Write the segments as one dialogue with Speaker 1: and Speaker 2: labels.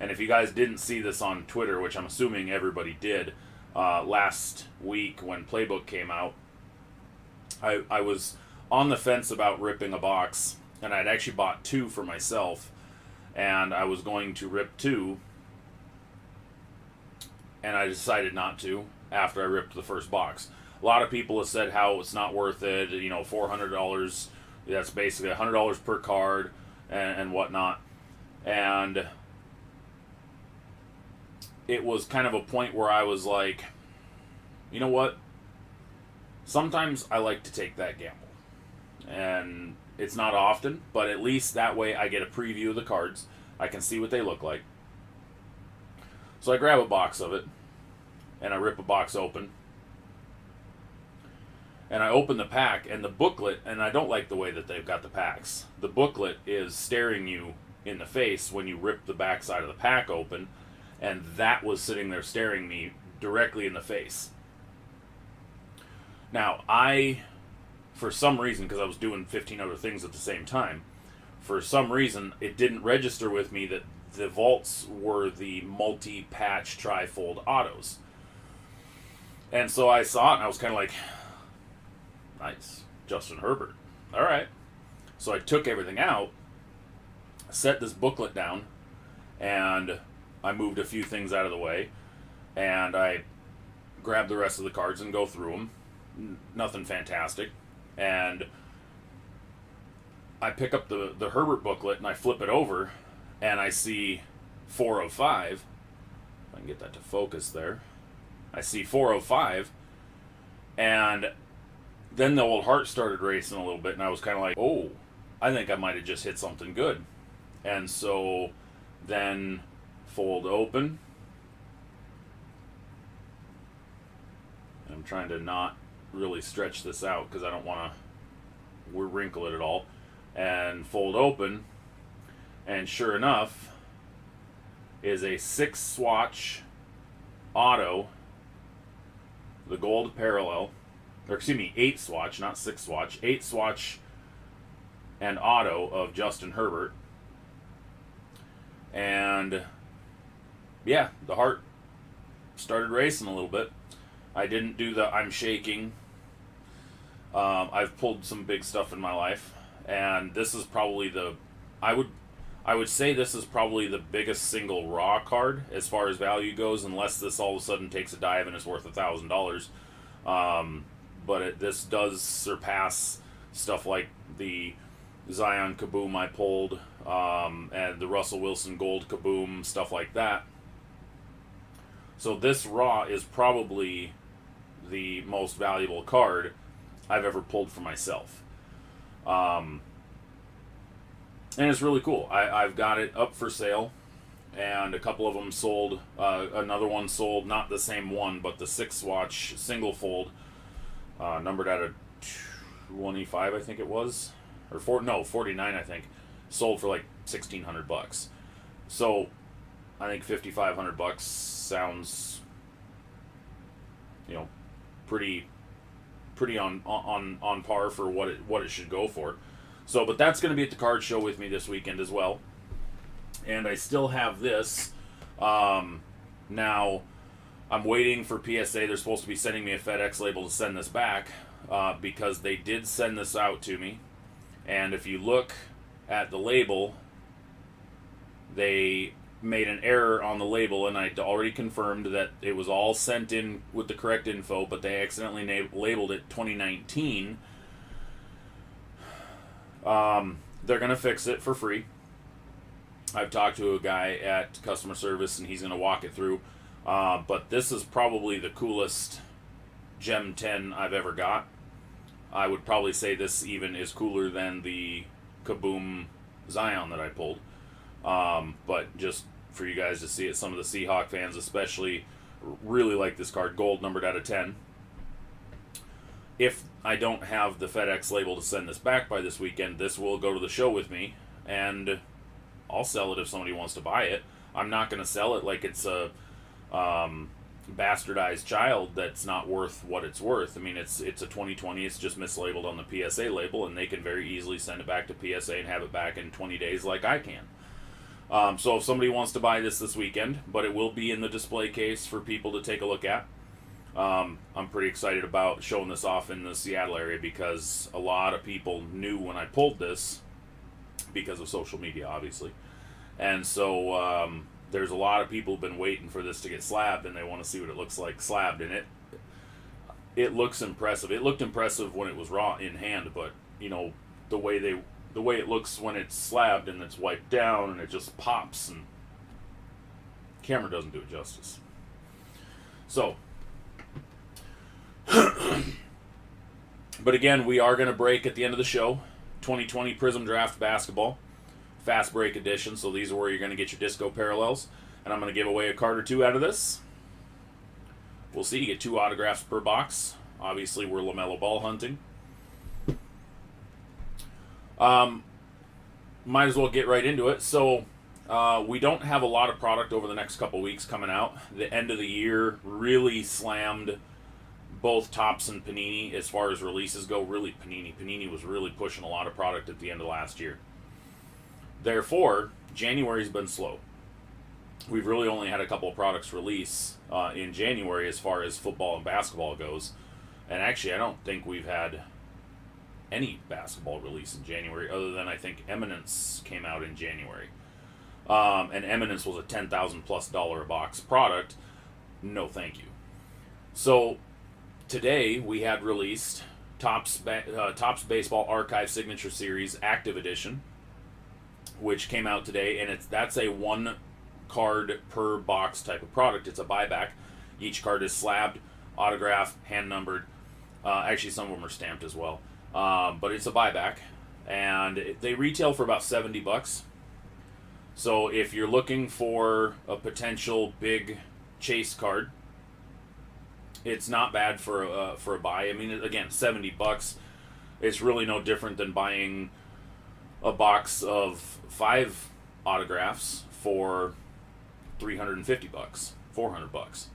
Speaker 1: And if you guys didn't see this on Twitter, which I'm assuming everybody did, last week when Playbook came out, I was on the fence about ripping a box, and I'd actually bought 2 for myself, and I was going to rip 2, and I decided not to after I ripped the first box. A lot of people have said how it's not worth it, $400, that's basically $100 per card and whatnot. And it was kind of a point where I was like, you know what? Sometimes I like to take that gamble. And it's not often, but at least that way I get a preview of the cards. I can see what they look like. So I grab a box of it, and I rip a box open. And I open the pack, and the booklet, and I don't like the way that they've got the packs. The booklet is staring you in the face when you rip the backside of the pack open, and that was sitting there staring me directly in the face. Now, for some reason, because I was doing 15 other things at the same time, for some reason, it didn't register with me that the vaults were the multi-patch trifold autos. And so I saw it, and I was kind of like, nice, Justin Herbert. All right. So I took everything out, set this booklet down, and I moved a few things out of the way, and I grabbed the rest of the cards and go through them. Nothing fantastic. And I pick up the Herbert booklet, and I flip it over, and I see 405. If I can get that to focus there. I see 405, and then the old heart started racing a little bit, and I was kind of like, oh, I think I might have just hit something good. And so then fold open. I'm trying to not really stretch this out because I don't want to wrinkle it at all. And fold open, and sure enough, is a 6-swatch auto, the gold parallel, or excuse me, 8-swatch, not 6-swatch, 8-swatch and auto of Justin Herbert. And yeah, the heart started racing a little bit. I didn't do the I'm shaking. I've pulled some big stuff in my life, and this is probably I would say this is probably the biggest single raw card as far as value goes, unless this all of a sudden takes a dive and is worth $1,000. But this does surpass stuff like the Zion Kaboom I pulled, and the Russell Wilson Gold Kaboom, stuff like that. So this raw is probably the most valuable card I've ever pulled for myself. And it's really cool. I've got it up for sale, and a couple of them sold. Another one sold, not the same one, but the 6-swatch single fold, numbered at a 25, I think it was, or 49, I think, sold for like $1,600. So I think $5,500 sounds, pretty on par for what it should go for. So, but that's going to be at the card show with me this weekend as well. And I still have this. Now, I'm waiting for PSA. They're supposed to be sending me a FedEx label to send this back, because they did send this out to me. And if you look at the label, they made an error on the label, and I already confirmed that it was all sent in with the correct info, but they accidentally labeled it 2019. They're going to fix it for free. I've talked to a guy at customer service, and he's going to walk it through. But this is probably the coolest Gem 10 I've ever got. I would probably say this even is cooler than the Kaboom Zion that I pulled. But just for you guys to see it, some of the Seahawk fans especially really like this card. Gold, numbered out of 10. If I don't have the FedEx label to send this back by this weekend, this will go to the show with me, and I'll sell it if somebody wants to buy it. I'm not going to sell it like it's a bastardized child that's not worth what it's worth. I mean, it's a 2020. It's just mislabeled on the PSA label, and they can very easily send it back to PSA and have it back in 20 days like I can. So if somebody wants to buy this weekend, but it will be in the display case for people to take a look at. I'm pretty excited about showing this off in the Seattle area because a lot of people knew when I pulled this because of social media, obviously. And so there's a lot of people who've been waiting for this to get slabbed, and they want to see what it looks like slabbed. And it looks impressive. It looked impressive when it was raw in hand, but the way it looks when it's slabbed and it's wiped down and it just pops, and camera doesn't do it justice. So, but again, we are going to break at the end of the show. 2020 Prism Draft Basketball, Fast Break Edition. So these are where you're going to get your disco parallels, and I'm going to give away a card or two out of this. We'll see. You get 2 autographs per box. Obviously, we're LaMelo Ball hunting. Might as well get right into it. So, we don't have a lot of product over the next couple weeks coming out. The end of the year really slammed both Topps and Panini as far as releases go. Really, Panini was really pushing a lot of product at the end of last year. Therefore, January's been slow. We've really only had a couple of products release in January as far as football and basketball goes. And actually, I don't think we've had any basketball release in January other than I think Eminence came out in January. And Eminence was a $10,000+ a box product. No thank you. So today we had released Topps Baseball Archive Signature Series Active Edition, which came out today, and that's a 1 card per box type of product. It's a buyback. Each card is slabbed, autographed, hand numbered. Actually, some of them are stamped as well. But it's a buyback, and they retail for about $70. So if you're looking for a potential big chase card, it's not bad for a buy. I mean, again, $70. It's really no different than buying a box of 5 autographs for $350, $400.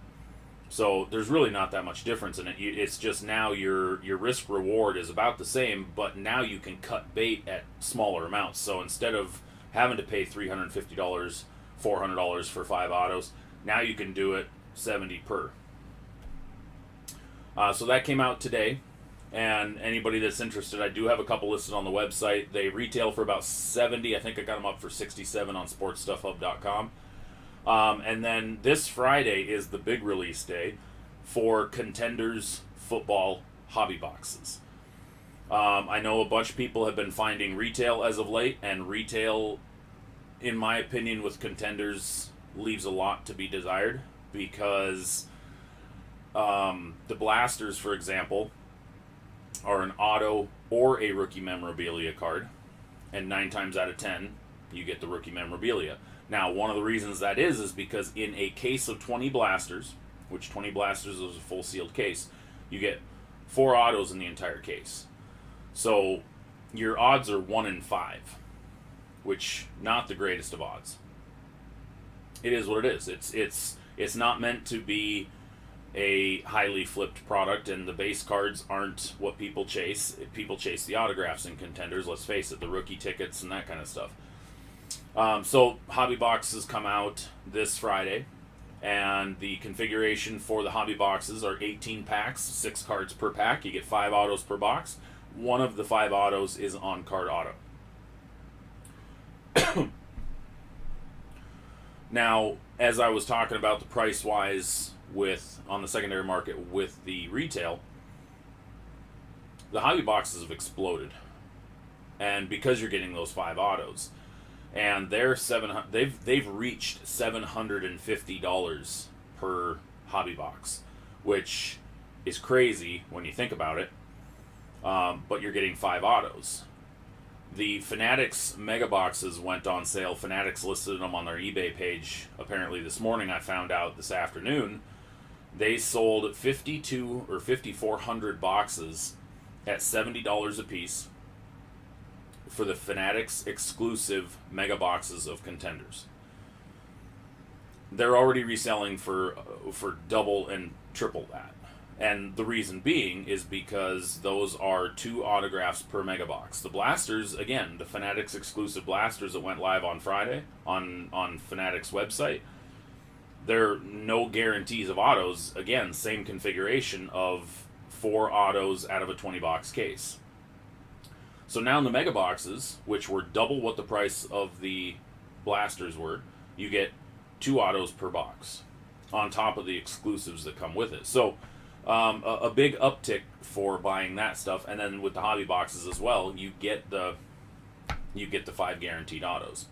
Speaker 1: So there's really not that much difference in it. It's just now your risk reward is about the same, but now you can cut bait at smaller amounts. So instead of having to pay $350, $400 for 5 autos, now you can do it $70 per. So that came out today, and anybody that's interested, I do have a couple listed on the website. They retail for about $70. I think I got them up for $67 on SportsStuffHub.com. And then this Friday is the big release day for Contenders football hobby boxes. I know a bunch of people have been finding retail as of late, and retail, in my opinion, with Contenders leaves a lot to be desired because the blasters, for example, are an auto or a rookie memorabilia card, and 9 times out of 10 you get the rookie memorabilia. Now, one of the reasons that is because in a case of 20 blasters, which 20 blasters is a full sealed case, you get 4 autos in the entire case. So your odds are 1 in 5, which not the greatest of odds. It is what it is. It's not meant to be a highly flipped product, and the base cards aren't what people chase. People chase the autographs in Contenders, let's face it, the rookie tickets and that kind of stuff. So hobby boxes come out this Friday, and the configuration for the hobby boxes are 18 packs, 6 cards per pack. You get 5 autos per box. One of the 5 autos is on-card auto. Now, as I was talking about the price-wise on the secondary market with the retail, the hobby boxes have exploded, and because you're getting those 5 autos, and they've reached $750 per hobby box, which is crazy when you think about it. But you're getting 5 autos. The Fanatics mega boxes went on sale. Fanatics listed them on their eBay page apparently this morning. I found out this afternoon. They sold 52 or 5,400 boxes at $70 a piece for the Fanatics exclusive mega boxes of Contenders. They're already reselling for double and triple that. And the reason being is because those are 2 autographs per mega box. The blasters, again, the Fanatics exclusive blasters that went live on Friday on Fanatics website, they're no guarantees of autos. Again, same configuration of 4 autos out of a 20 box case. So now in the mega boxes, which were double what the price of the blasters were, you get 2 autos per box on top of the exclusives that come with it. So a big uptick for buying that stuff, and then with the hobby boxes as well, you get the 5 guaranteed autos.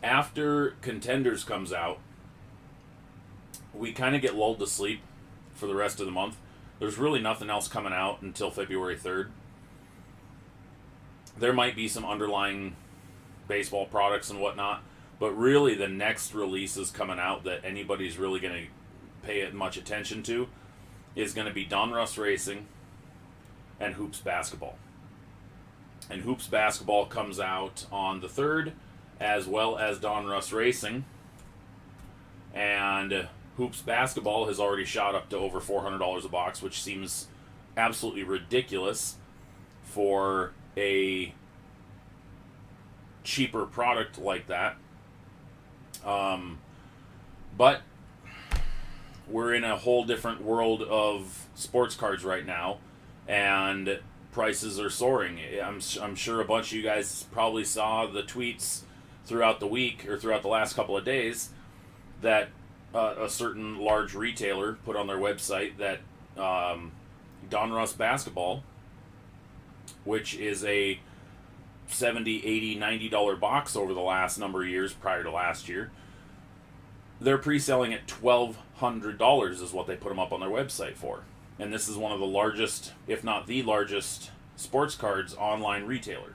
Speaker 1: After Contenders comes out, we kind of get lulled to sleep for the rest of the month. There's really nothing else coming out until February 3rd. There might be some underlying baseball products and whatnot, but really the next releases coming out that anybody's really going to pay much attention to is going to be Donruss Racing and Hoops Basketball. And Hoops Basketball comes out on the 3rd, as well as Donruss Racing. And Hoops Basketball has already shot up to over $400 a box, which seems absolutely ridiculous for a cheaper product like that. But we're in a whole different world of sports cards right now, and prices are soaring. I'm sure a bunch of you guys probably saw the tweets throughout the week or throughout the last couple of days that a certain large retailer put on their website that Donruss Basketball, which is a $70, $80, $90 box over the last number of years prior to last year, they're pre-selling at $1,200 is what they put them up on their website for. And this is one of the largest, if not the largest, sports cards online retailer.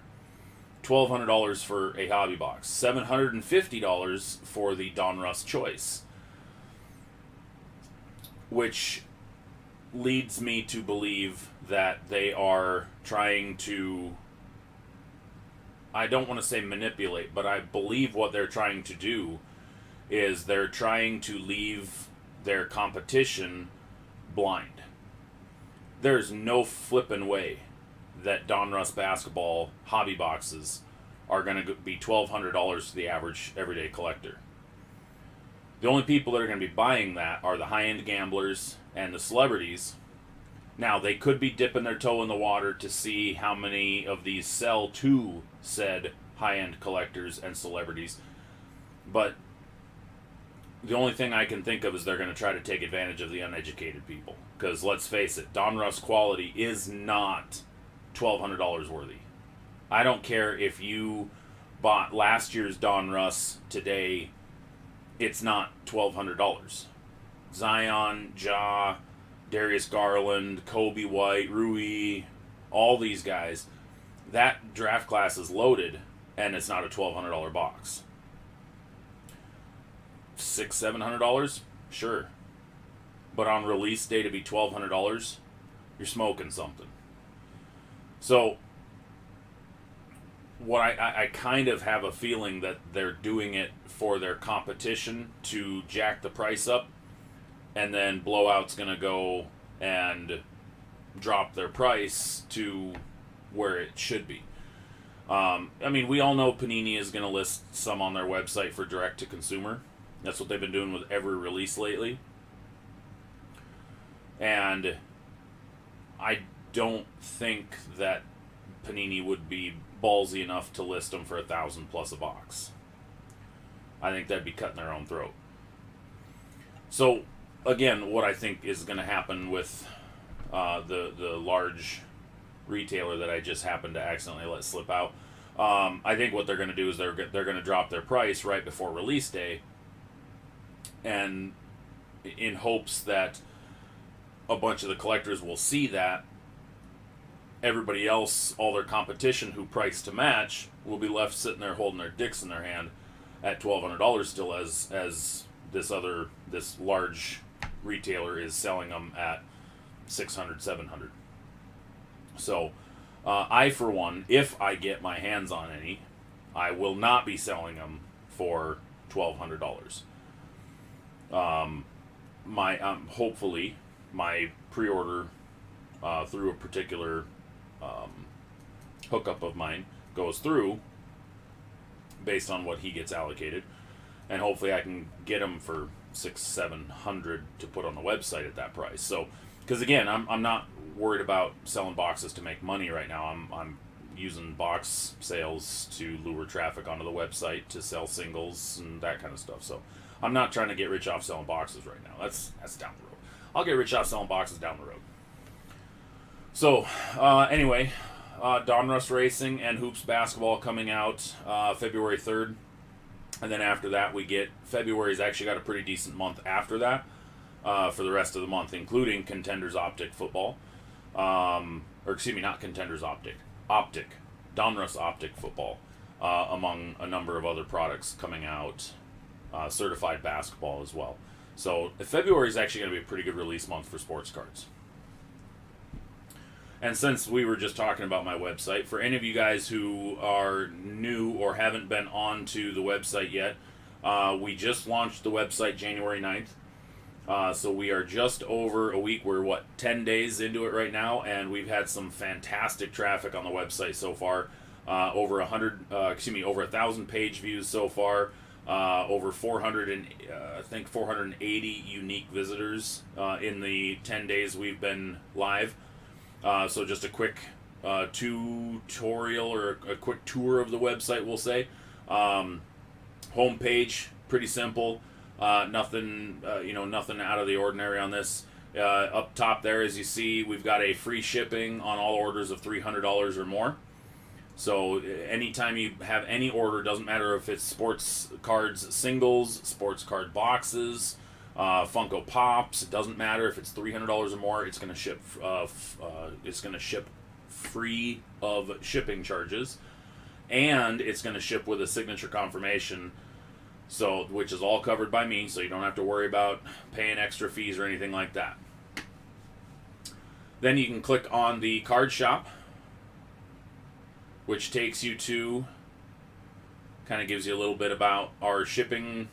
Speaker 1: $1,200 for a hobby box. $750 for the Donruss Choice. Which leads me to believe that they are trying to, I don't want to say manipulate, but I believe what they're trying to do is they're trying to leave their competition blind. There's no flippin' way that Donruss Basketball hobby boxes are going to be $1,200 to the average everyday collector. The only people that are going to be buying that are the high-end gamblers and the celebrities. Now, they could be dipping their toe in the water to see how many of these sell to said high-end collectors and celebrities. But the only thing I can think of is they're going to try to take advantage of the uneducated people. Because let's face it, Donruss quality is not $1,200 worthy. I don't care if you bought last year's Donruss today, it's not $1,200. Zion, Ja, Darius Garland, Kobe White, Rui, all these guys, that draft class is loaded, and it's not a $1,200 box. $600-$700? Sure. But on release day to be $1,200, you're smoking something. So, what I kind of have a feeling that they're doing it for their competition to jack the price up, and then Blowout's going to go and drop their price to where it should be. I mean, we all know Panini is going to list some on their website for direct-to-consumer. That's what they've been doing with every release lately. And I don't think that Panini would be ballsy enough to list them for $1,000+ a box. I think that'd be cutting their own throat. So, again, what I think is going to happen with the large retailer that I just happened to accidentally let slip out, I think what they're going to do is they're going to drop their price right before release day, and in hopes that a bunch of the collectors will see that. Everybody else, all their competition who priced to match, will be left sitting there holding their dicks in their hand at $1,200 still, as this large retailer is selling them at $600, $700. So, I, for one, if I get my hands on any, I will not be selling them for $1,200. My hopefully my pre-order through a particular hookup of mine goes through based on what he gets allocated, and hopefully I can get them for $600-700 to put on the website at that price. So, because again, I'm not worried about selling boxes to make money right now. I'm using box sales to lure traffic onto the website to sell singles and that kind of stuff. So I'm not trying to get rich off selling boxes right now. That's down the road. I'll get rich off selling boxes down the road. So anyway, Donruss Racing and Hoops Basketball coming out February 3rd. And then after that, we get February's actually got a pretty decent month after that for the rest of the month, including Contenders Optic football. Or excuse me, not Contenders Optic. Donruss Optic football, among a number of other products coming out. Certified basketball as well. So February is actually going to be a pretty good release month for sports cards. And since we were just talking about my website, for any of you guys who are new or haven't been onto the website yet, we just launched the website January 9th. So we are just over a week. We're 10 days into it right now, and we've had some fantastic traffic on the website so far. Over 1,000 page views so far. Over 480 unique visitors in the 10 days we've been live. So just a quick tutorial or a quick tour of the website, we'll say. Homepage, pretty simple. Nothing out of the ordinary on this. Up top there, as you see, we've got a free shipping on all orders of $300 or more. So anytime you have any order, doesn't matter if it's sports cards singles, sports card boxes, Funko Pops. It doesn't matter if it's $300 or more. It's going to ship. It's going to ship free of shipping charges, and it's going to ship with a signature confirmation. So, which is all covered by me, so you don't have to worry about paying extra fees or anything like that. Then you can click on the card shop, which takes you to, kind of gives you a little bit about our shipping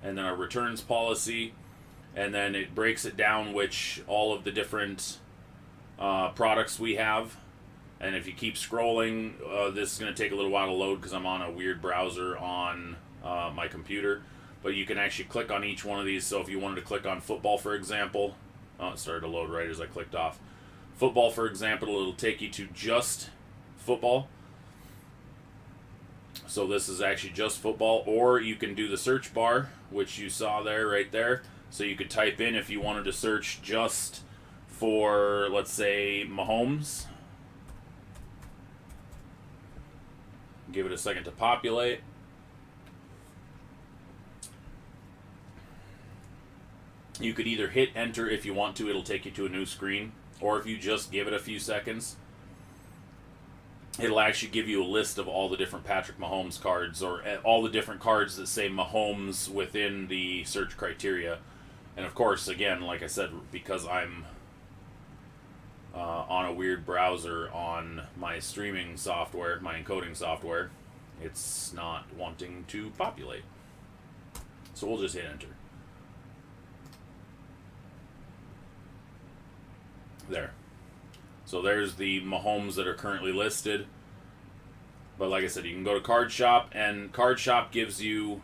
Speaker 1: and then our returns policy, and then it breaks it down which all of the different products we have. And if you keep scrolling, this is going to take a little while to load because I'm on a weird browser on my computer. But you can actually click on each one of these. So if you wanted to click on football, for example, it started to load right as I clicked off. Football, for example, it'll take you to just football. So this is actually just football, or you can do the search bar, which you saw there, right there. So you could type in if you wanted to search just for, let's say, Mahomes. Give it a second to populate. You could either hit enter if you want to, it'll take you to a new screen, or if you just give it a few seconds, it'll actually give you a list of all the different Patrick Mahomes cards, or all the different cards that say Mahomes within the search criteria. And of course, again, like I said, because I'm on a weird browser on my streaming software, my encoding software, it's not wanting to populate. So we'll just hit enter. There. So there's the Mahomes that are currently listed. But like I said, you can go to Card Shop, and Card Shop gives you,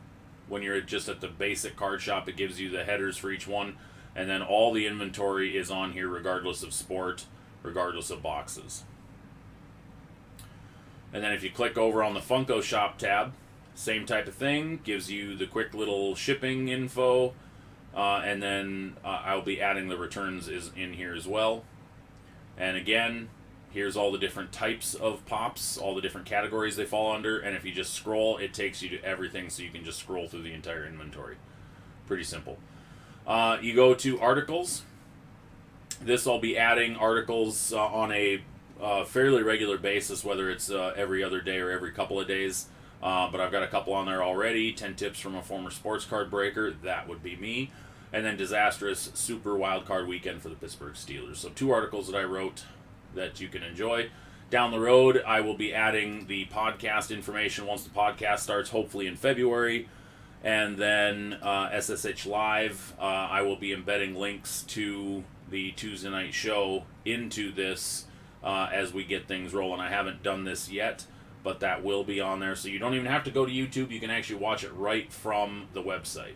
Speaker 1: when you're just at the basic Card Shop, it gives you the headers for each one, and then all the inventory is on here regardless of sport, regardless of boxes. And then if you click over on the Funko Shop tab, same type of thing, gives you the quick little shipping info, and then I'll be adding the returns is in here as well. And again, here's all the different types of pops, all the different categories they fall under, and if you just scroll, it takes you to everything, so you can just scroll through the entire inventory. Pretty simple. You go to articles. This I'll be adding articles on a fairly regular basis, whether it's every other day or every couple of days. But I've got a couple on there already. 10 tips from a former sports card breaker. That would be me. And then disastrous super wild card weekend for the Pittsburgh Steelers. So 2 articles that I wrote that you can enjoy. Down the road, I will be adding the podcast information once the podcast starts, hopefully in February. And then SSH Live, I will be embedding links to the Tuesday night show into this as we get things rolling. I haven't done this yet, but that will be on there. So you don't even have to go to YouTube. You can actually watch it right from the website.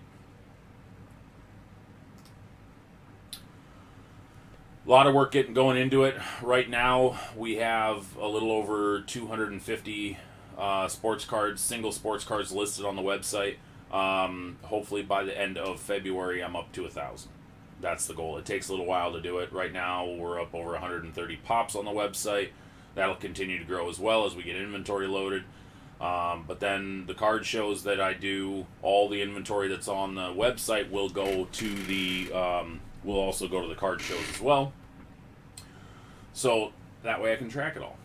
Speaker 1: A lot of work going into it. Right now, we have a little over 250 sports cards, single sports cards listed on the website. Hopefully by the end of February, I'm up to 1,000. That's the goal. It takes a little while to do it. Right now, we're up over 130 pops on the website. That'll continue to grow as well as we get inventory loaded. But then the card shows that I do, all the inventory that's on the website will go to the, will also go to the card shows as well. So that way I can track it all.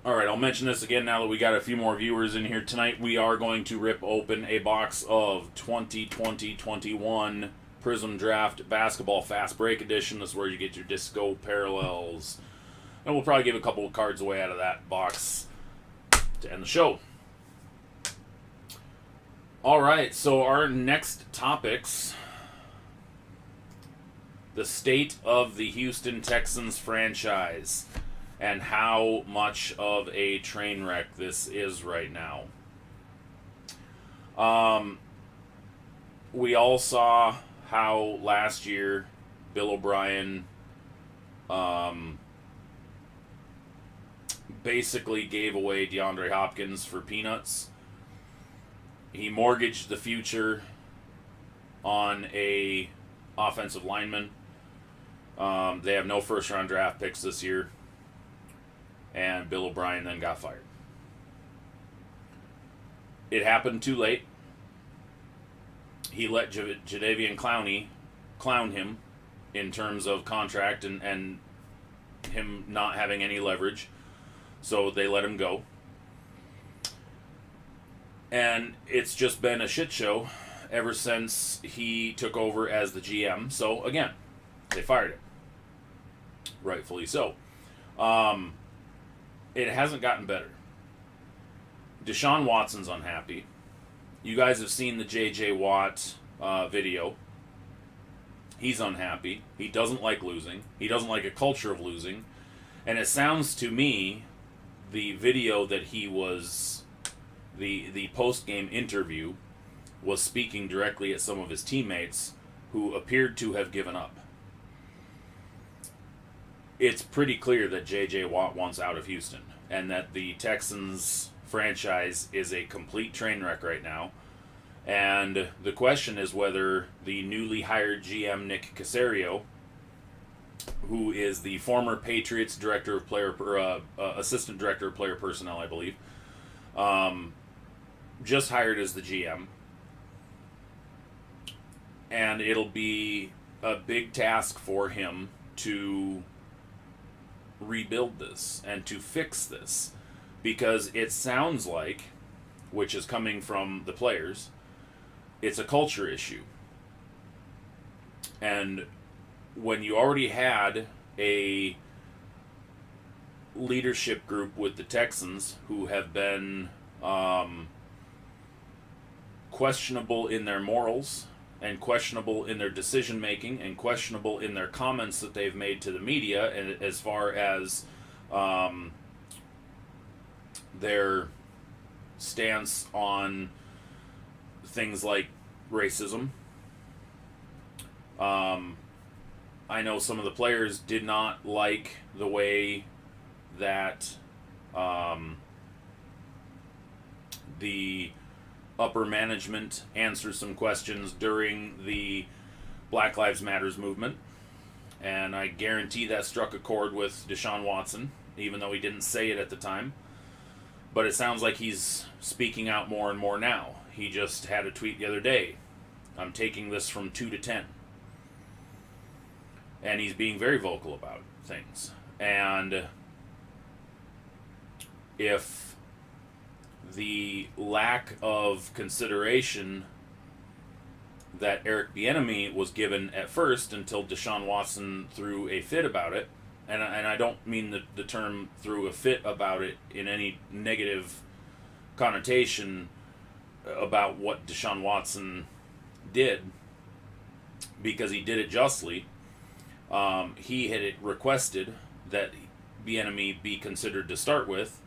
Speaker 1: All right, I'll mention this again now that we got a few more viewers in here tonight. We are going to rip open a box of 2020-21 Prism Draft Basketball Fast Break Edition. This is where you get your disco parallels. And we'll probably give a couple of cards away out of that box to end the show. All right, so our next topics: the state of the Houston Texans franchise and how much of a train wreck this is right now. We all saw how last year Bill O'Brien basically gave away DeAndre Hopkins for peanuts. He mortgaged the future on a offensive lineman. They have no first-round draft picks this year. And Bill O'Brien then got fired. It happened too late. He let Jadeveon Clowney clown him in terms of contract and him not having any leverage. So they let him go. And it's just been a shit show ever since he took over as the GM. So, again, they fired him. Rightfully so. It hasn't gotten better. Deshaun Watson's unhappy. You guys have seen the J.J. Watt video. He's unhappy. He doesn't like losing. He doesn't like a culture of losing. And it sounds to me, the video that he was, the post-game interview, was speaking directly at some of his teammates who appeared to have given up. It's pretty clear that J.J. Watt wants out of Houston and that the Texans franchise is a complete train wreck right now. And the question is whether the newly hired GM Nick Caserio, who is the former Patriots director of assistant director of player personnel, I believe, just hired as the GM. And it'll be a big task for him to rebuild this and to fix this, because it sounds like, which is coming from the players, it's a culture issue. And when you already had a leadership group with the Texans who have been questionable in their morals and questionable in their decision making and questionable in their comments that they've made to the media, and as far as their stance on things like racism. I know some of the players did not like the way that the upper management answers some questions during the Black Lives Matters movement. And I guarantee that struck a chord with Deshaun Watson, even though he didn't say it at the time. But it sounds like he's speaking out more and more now. He just had a tweet the other day. I'm taking this from 2 to 10. And he's being very vocal about things. And if the lack of consideration that Eric Bieniemy was given at first, until Deshaun Watson threw a fit about it, and I don't mean the term threw a fit about it in any negative connotation about what Deshaun Watson did, because he did it justly. He had requested that Bieniemy be considered to start with,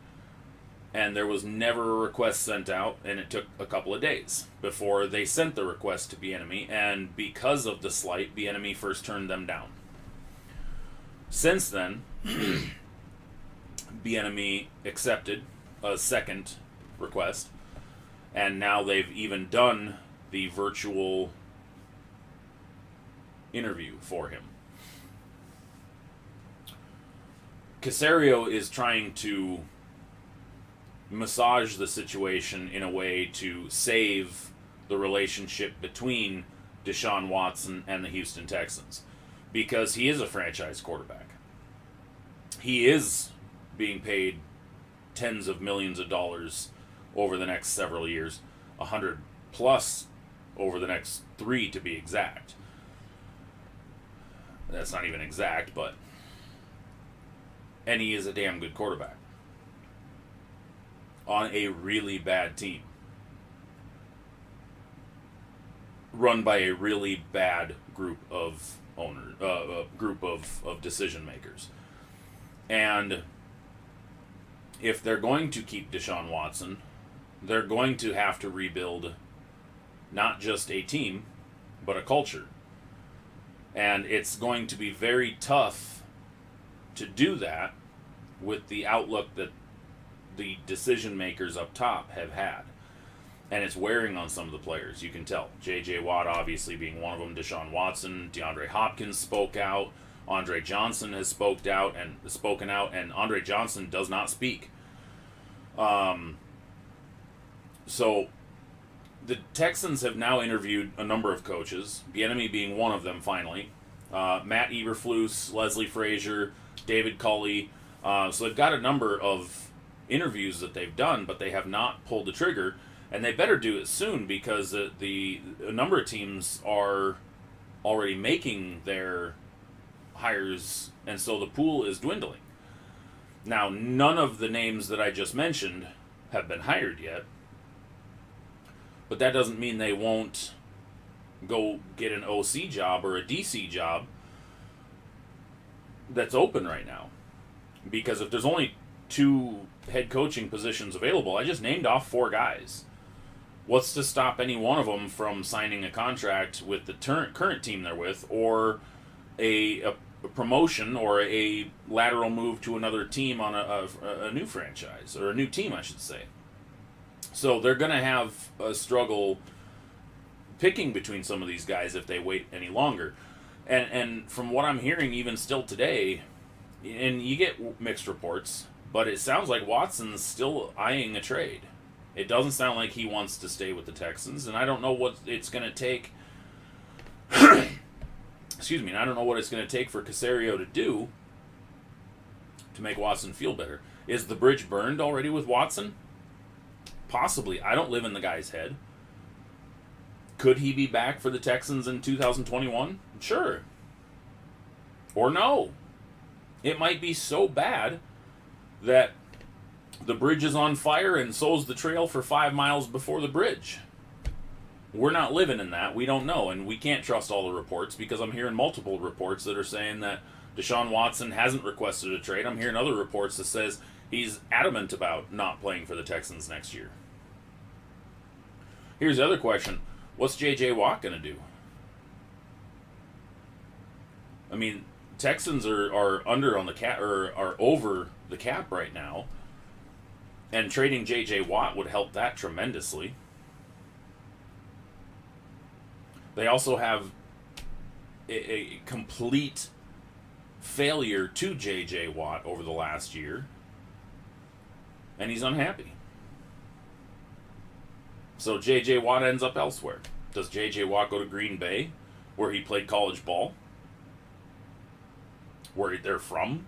Speaker 1: and there was never a request sent out, and it took a couple of days before they sent the request to Bieniemy, and because of the slight, Bieniemy first turned them down. Since then, Bieniemy accepted a second request, and now they've even done the virtual interview for him. Caserio is trying to massage the situation in a way to save the relationship between Deshaun Watson and the Houston Texans, because he is a franchise quarterback. He is being paid tens of millions of dollars over the next several years, 100 plus over the next 3 to be exact. That's not even exact, but... And he is a damn good quarterback on a really bad team, run by a really bad group of owners, group of decision makers. And if they're going to keep Deshaun Watson, they're going to have to rebuild not just a team, but a culture. And it's going to be very tough to do that with the outlook that the decision makers up top have had. And it's wearing on some of the players. You can tell. J.J. Watt obviously being one of them. Deshaun Watson, DeAndre Hopkins spoke out. Andre Johnson has spoken out, and Andre Johnson does not speak. So the Texans have now interviewed a number of coaches, Bieniemy being one of them finally. Matt Eberflus, Leslie Frazier, David Culley. So they've got a number of interviews that they've done, but they have not pulled the trigger, and they better do it soon, because a number of teams are already making their hires, and so the pool is dwindling. Now, none of the names that I just mentioned have been hired yet, but that doesn't mean they won't go get an OC job or a DC job that's open right now. Because if there's only 2 head coaching positions available, I just named off 4 guys. What's to stop any one of them from signing a contract with the current team they're with, or a promotion or a lateral move to another team on a new franchise, or a new team, I should say. So they're going to have a struggle picking between some of these guys if they wait any longer. And from what I'm hearing, even still today, and you get mixed reports, but it sounds like Watson's still eyeing a trade. It doesn't sound like he wants to stay with the Texans, and I don't know what it's going to take. Excuse me, and I don't know what it's going to take for Caserio to do to make Watson feel better. Is the bridge burned already with Watson? Possibly. I don't live in the guy's head. Could he be back for the Texans in 2021? Sure. Or no. It might be so bad that the bridge is on fire and so's the trail for 5 miles before the bridge. We're not living in that. We don't know, and we can't trust all the reports, because I'm hearing multiple reports that are saying that Deshaun Watson hasn't requested a trade. I'm hearing other reports that says he's adamant about not playing for the Texans next year. Here's the other question. What's J.J. Watt going to do? I mean, Texans are under on the cap, or are over the cap right now, and trading J.J. Watt would help that tremendously. They also have a complete failure to J.J. Watt over the last year, and he's unhappy. So J.J. Watt ends up elsewhere. Does J.J. Watt go to Green Bay, where he played college ball, where they're from?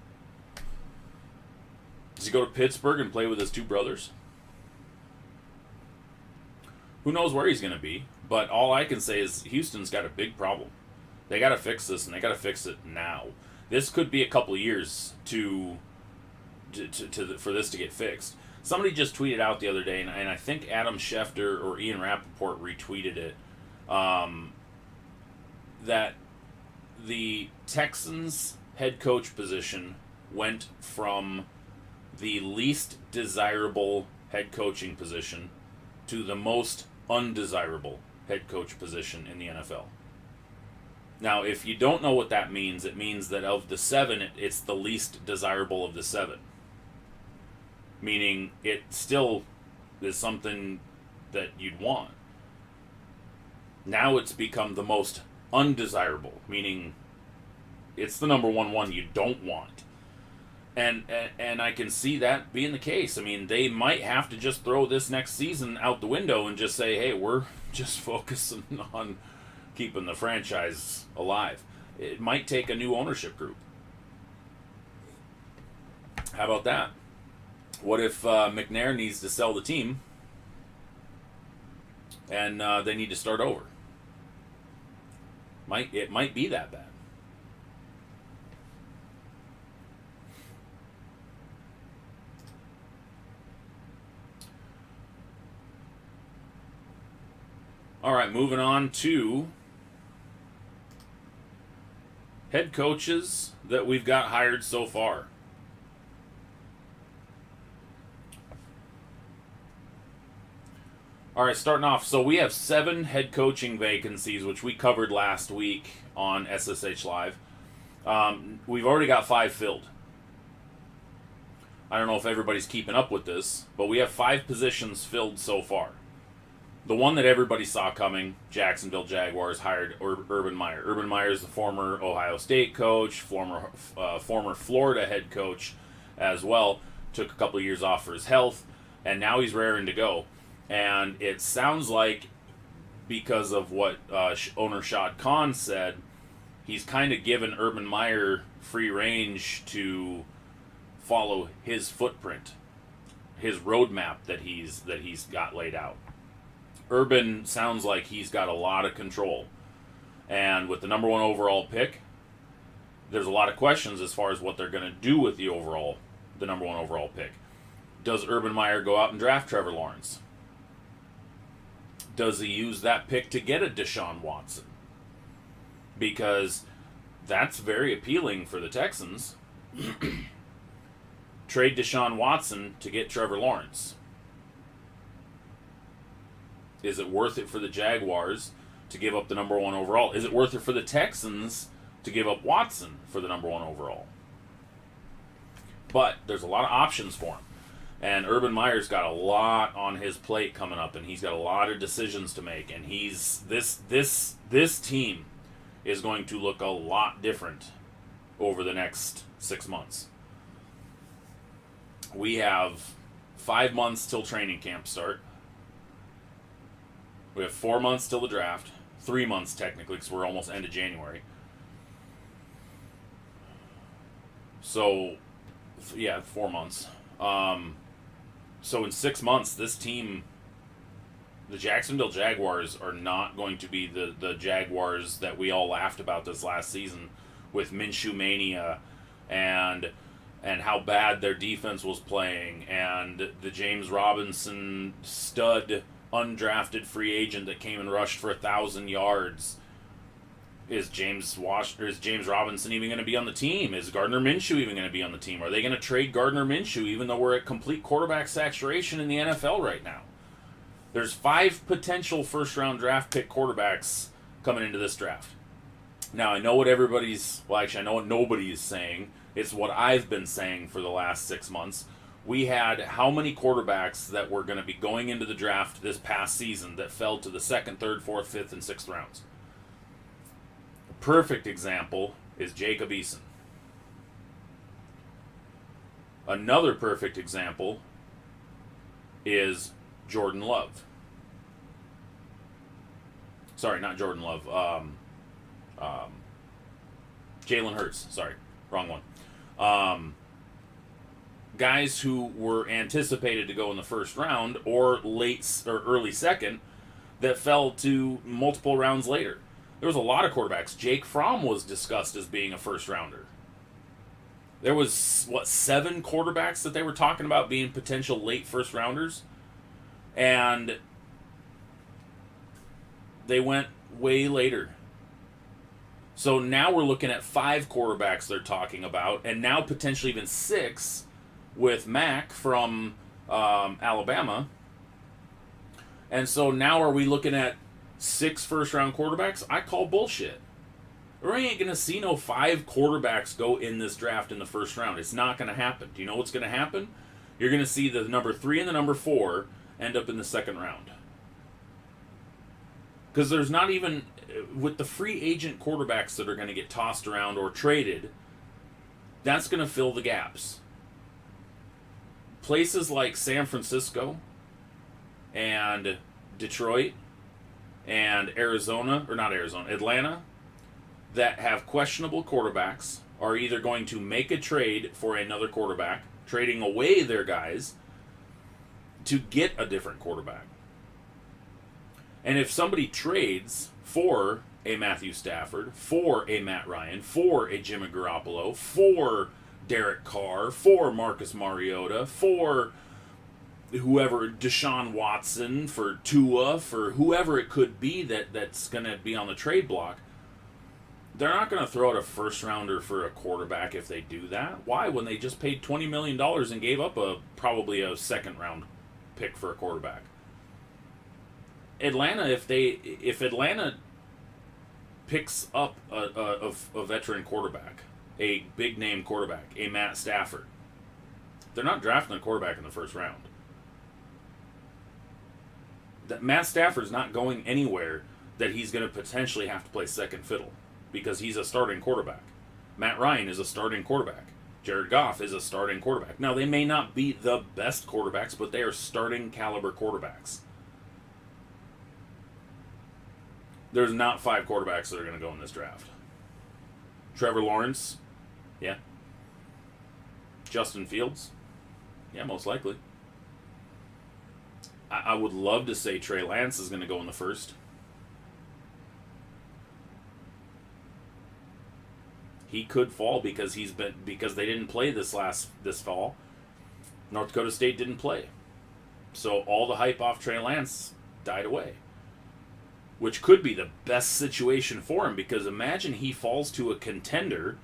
Speaker 1: Does he go to Pittsburgh and play with his 2 brothers? Who knows where he's going to be, but all I can say is Houston's got a big problem. They got to fix this, and they got to fix it now. This could be a couple of years for this to get fixed. Somebody just tweeted out the other day, and I think Adam Schefter or Ian Rappaport retweeted it, that the Texans head coach position went from the least desirable head coaching position to the most undesirable head coach position in the NFL. Now, if you don't know what that means, it means that of the 7, it's the least desirable of the 7. Meaning it still is something that you'd want. Now it's become the most undesirable, meaning it's the number one you don't want. And I can see that being the case. I mean, they might have to just throw this next season out the window and just say, hey, we're just focusing on keeping the franchise alive. It might take a new ownership group. How about that? What if McNair needs to sell the team and they need to start over? It might be that bad. All right, moving on to head coaches that we've got hired so far. All right, starting off. So we have 7 head coaching vacancies, which we covered last week on SSH Live. We've already got 5 filled. I don't know if everybody's keeping up with this, but we have 5 positions filled so far. The one that everybody saw coming, Jacksonville Jaguars hired Urban Meyer. Urban Meyer is the former Ohio State coach, former Florida head coach as well. Took a couple of years off for his health, and now he's raring to go. And it sounds like, because of what owner Shad Khan said, he's kind of given Urban Meyer free range to follow his footprint, his roadmap that he's got laid out. Urban sounds like he's got a lot of control. And with the number 1 overall pick, there's a lot of questions as far as what they're going to do with the number 1 overall pick. Does Urban Meyer go out and draft Trevor Lawrence? Does he use that pick to get a Deshaun Watson? Because that's very appealing for the Texans. Trade Deshaun Watson to get Trevor Lawrence. Is it worth it for the Jaguars to give up the number 1 overall? Is it worth it for the Texans to give up Watson for the number 1 overall? But there's a lot of options for him. And Urban Meyer's got a lot on his plate coming up, and he's got a lot of decisions to make. And this team is going to look a lot different over the next 6 months. We have 5 months till training camp start. We have 4 months till the draft. 3 months technically, because we're almost end of January. So, yeah, 4 months. So in 6 months, this team, the Jacksonville Jaguars, are not going to be the Jaguars that we all laughed about this last season with Minshew Mania and how bad their defense was playing, and the James Robinson stud undrafted free agent that came and rushed for 1,000 yards. Is James Robinson even going to be on the team? Is Gardner Minshew even going to be on the team? Are they going to trade Gardner Minshew, even though we're at complete quarterback saturation in the NFL right now? There's 5 potential first-round draft pick quarterbacks coming into this draft. Now, I know what I know what nobody is saying. It's what I've been saying for the last 6 months. We had how many quarterbacks that were going to be going into the draft this past season that fell to the 2nd, 3rd, 4th, 5th, and 6th rounds? Perfect example is Jacob Eason. Another perfect example is Jordan Love. Sorry, not Jordan Love. Jalen Hurts. Sorry, wrong one. Guys who were anticipated to go in the first round or late or early second that fell to multiple rounds later. There was a lot of quarterbacks. Jake Fromm was discussed as being a first rounder. There was, what, 7 quarterbacks that they were talking about being potential late first rounders, and they went way later. So now we're looking at 5 quarterbacks they're talking about, and now potentially even 6 with Mac from Alabama. And so now are we looking at 6 first-round quarterbacks? I call bullshit. We ain't going to see no 5 quarterbacks go in this draft in the first round. It's not going to happen. Do you know what's going to happen? You're going to see the number 3 and the number 4 end up in the second round. Because there's not even, with the free agent quarterbacks that are going to get tossed around or traded, that's going to fill the gaps. Places like San Francisco and Detroit and Atlanta, that have questionable quarterbacks are either going to make a trade for another quarterback, trading away their guys to get a different quarterback. And if somebody trades for a Matthew Stafford, for a Matt Ryan, for a Jimmy Garoppolo, for Derek Carr, for Marcus Mariota, for whoever, Deshaun Watson, for Tua, for whoever it could be that's going to be on the trade block, they're not going to throw out a first rounder for a quarterback if they do that. Why? When they just paid $20 million and gave up probably a second round pick for a quarterback. Atlanta, if Atlanta picks up a veteran quarterback, a big name quarterback, a Matt Stafford, they're not drafting a quarterback in the first round. That Matt Stafford's not going anywhere that he's going to potentially have to play second fiddle, because he's a starting quarterback. Matt Ryan is a starting quarterback. Jared Goff is a starting quarterback. Now, they may not be the best quarterbacks, but they are starting caliber quarterbacks. There's not 5 quarterbacks that are going to go in this draft. Trevor Lawrence, yeah. Justin Fields, yeah, most likely. I would love to say Trey Lance is going to go in the first. He could fall because they didn't play this fall. North Dakota State didn't play. So all the hype off Trey Lance died away. Which could be the best situation for him, because imagine he falls to a contender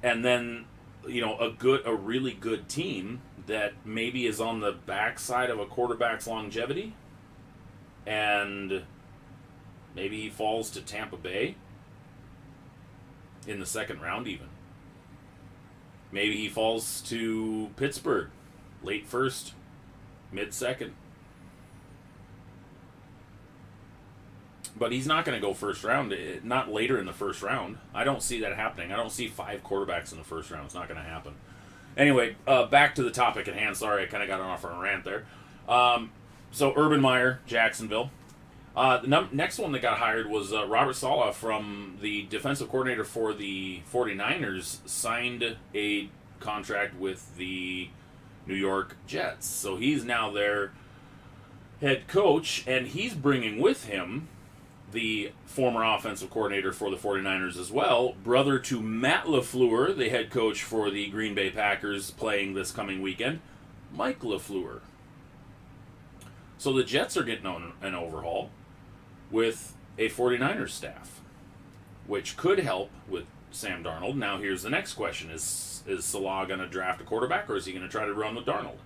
Speaker 1: and then, a really good team that maybe is on the backside of a quarterback's longevity, and maybe he falls to Tampa Bay in the second round even. Maybe he falls to Pittsburgh, late first, mid-second. But he's not going to go first round, not later in the first round. I don't see that happening. I don't see 5 quarterbacks in the first round. It's not going to happen. Anyway, back to the topic at hand. Sorry, I kind of got off on a rant there. So Urban Meyer, Jacksonville. The next one that got hired was Robert Saleh, from the defensive coordinator for the 49ers, signed a contract with the New York Jets. So he's now their head coach, and he's bringing with him the former offensive coordinator for the 49ers as well, brother to Matt LaFleur, the head coach for the Green Bay Packers playing this coming weekend, Mike LaFleur. So the Jets are getting on an overhaul with a 49ers staff, which could help with Sam Darnold. Now here's the next question. Is Salah going to draft a quarterback, or is he going to try to run with Darnold?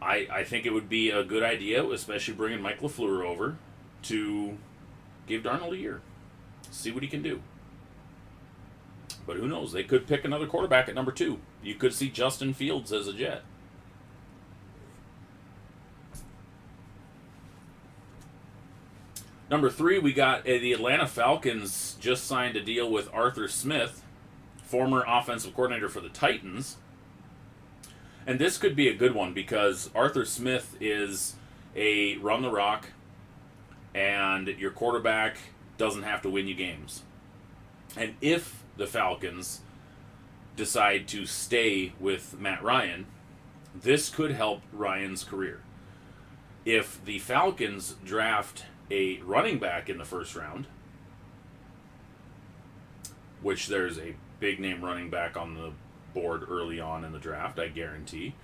Speaker 1: I think it would be a good idea, especially bringing Mike LaFleur over, to give Darnold a year. See what he can do. But who knows? They could pick another quarterback at number 2. You could see Justin Fields as a Jet. Number 3, we got the Atlanta Falcons just signed a deal with Arthur Smith, former offensive coordinator for the Titans. And this could be a good one, because Arthur Smith is a run the rock, and your quarterback doesn't have to win you games. And if the Falcons decide to stay with Matt Ryan, this could help Ryan's career. If the Falcons draft a running back in the first round, which there's a big name running back on the board early on in the draft, I guarantee.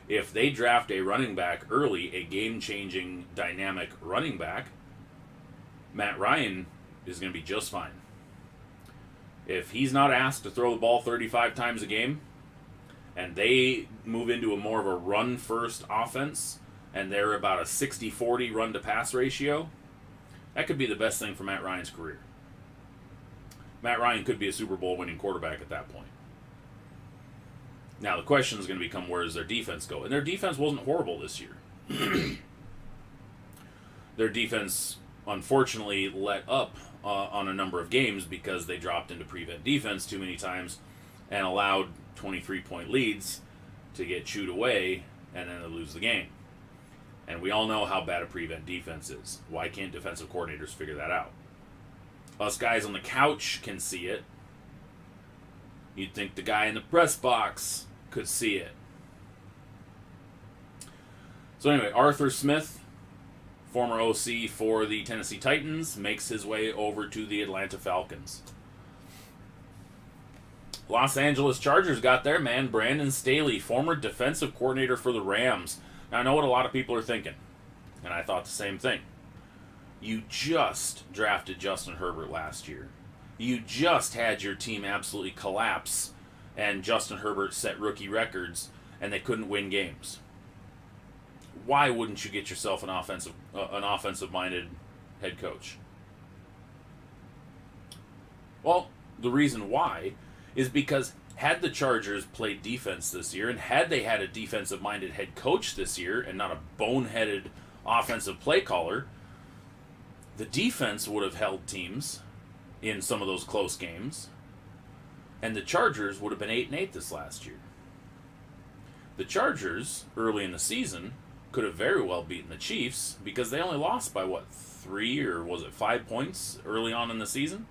Speaker 1: If they draft a running back early, a game-changing, dynamic running back, Matt Ryan is going to be just fine. If he's not asked to throw the ball 35 times a game, and they move into a more of a run-first offense, and they're about a 60-40 run-to-pass ratio, that could be the best thing for Matt Ryan's career. Matt Ryan could be a Super Bowl winning quarterback at that point. Now, the question is going to become, where does their defense go? And their defense wasn't horrible this year. Their defense, unfortunately, let up on a number of games because they dropped into prevent defense too many times and allowed 23-point leads to get chewed away, and then they lose the game. And we all know how bad a prevent defense is. Why can't defensive coordinators figure that out? Us guys on the couch can see it. You'd think the guy in the press box could see it. So anyway, Arthur Smith, former OC for the Tennessee Titans, makes his way over to the Atlanta Falcons. Los Angeles Chargers got their man, Brandon Staley, former defensive coordinator for the Rams. Now, I know what a lot of people are thinking, and I thought the same thing. You just drafted Justin Herbert last year. You just had your team absolutely collapse, and Justin Herbert set rookie records, and they couldn't win games. Why wouldn't you get yourself an offensive-minded head coach? Well, the reason why is because had the Chargers played defense this year, and had they had a defensive-minded head coach this year, and not a boneheaded offensive play caller, the defense would have held teams in some of those close games, and the Chargers would have been 8-8 this last year. The Chargers, early in the season, could have very well beaten the Chiefs because they only lost by, 3 or was it 5 points early on in the season?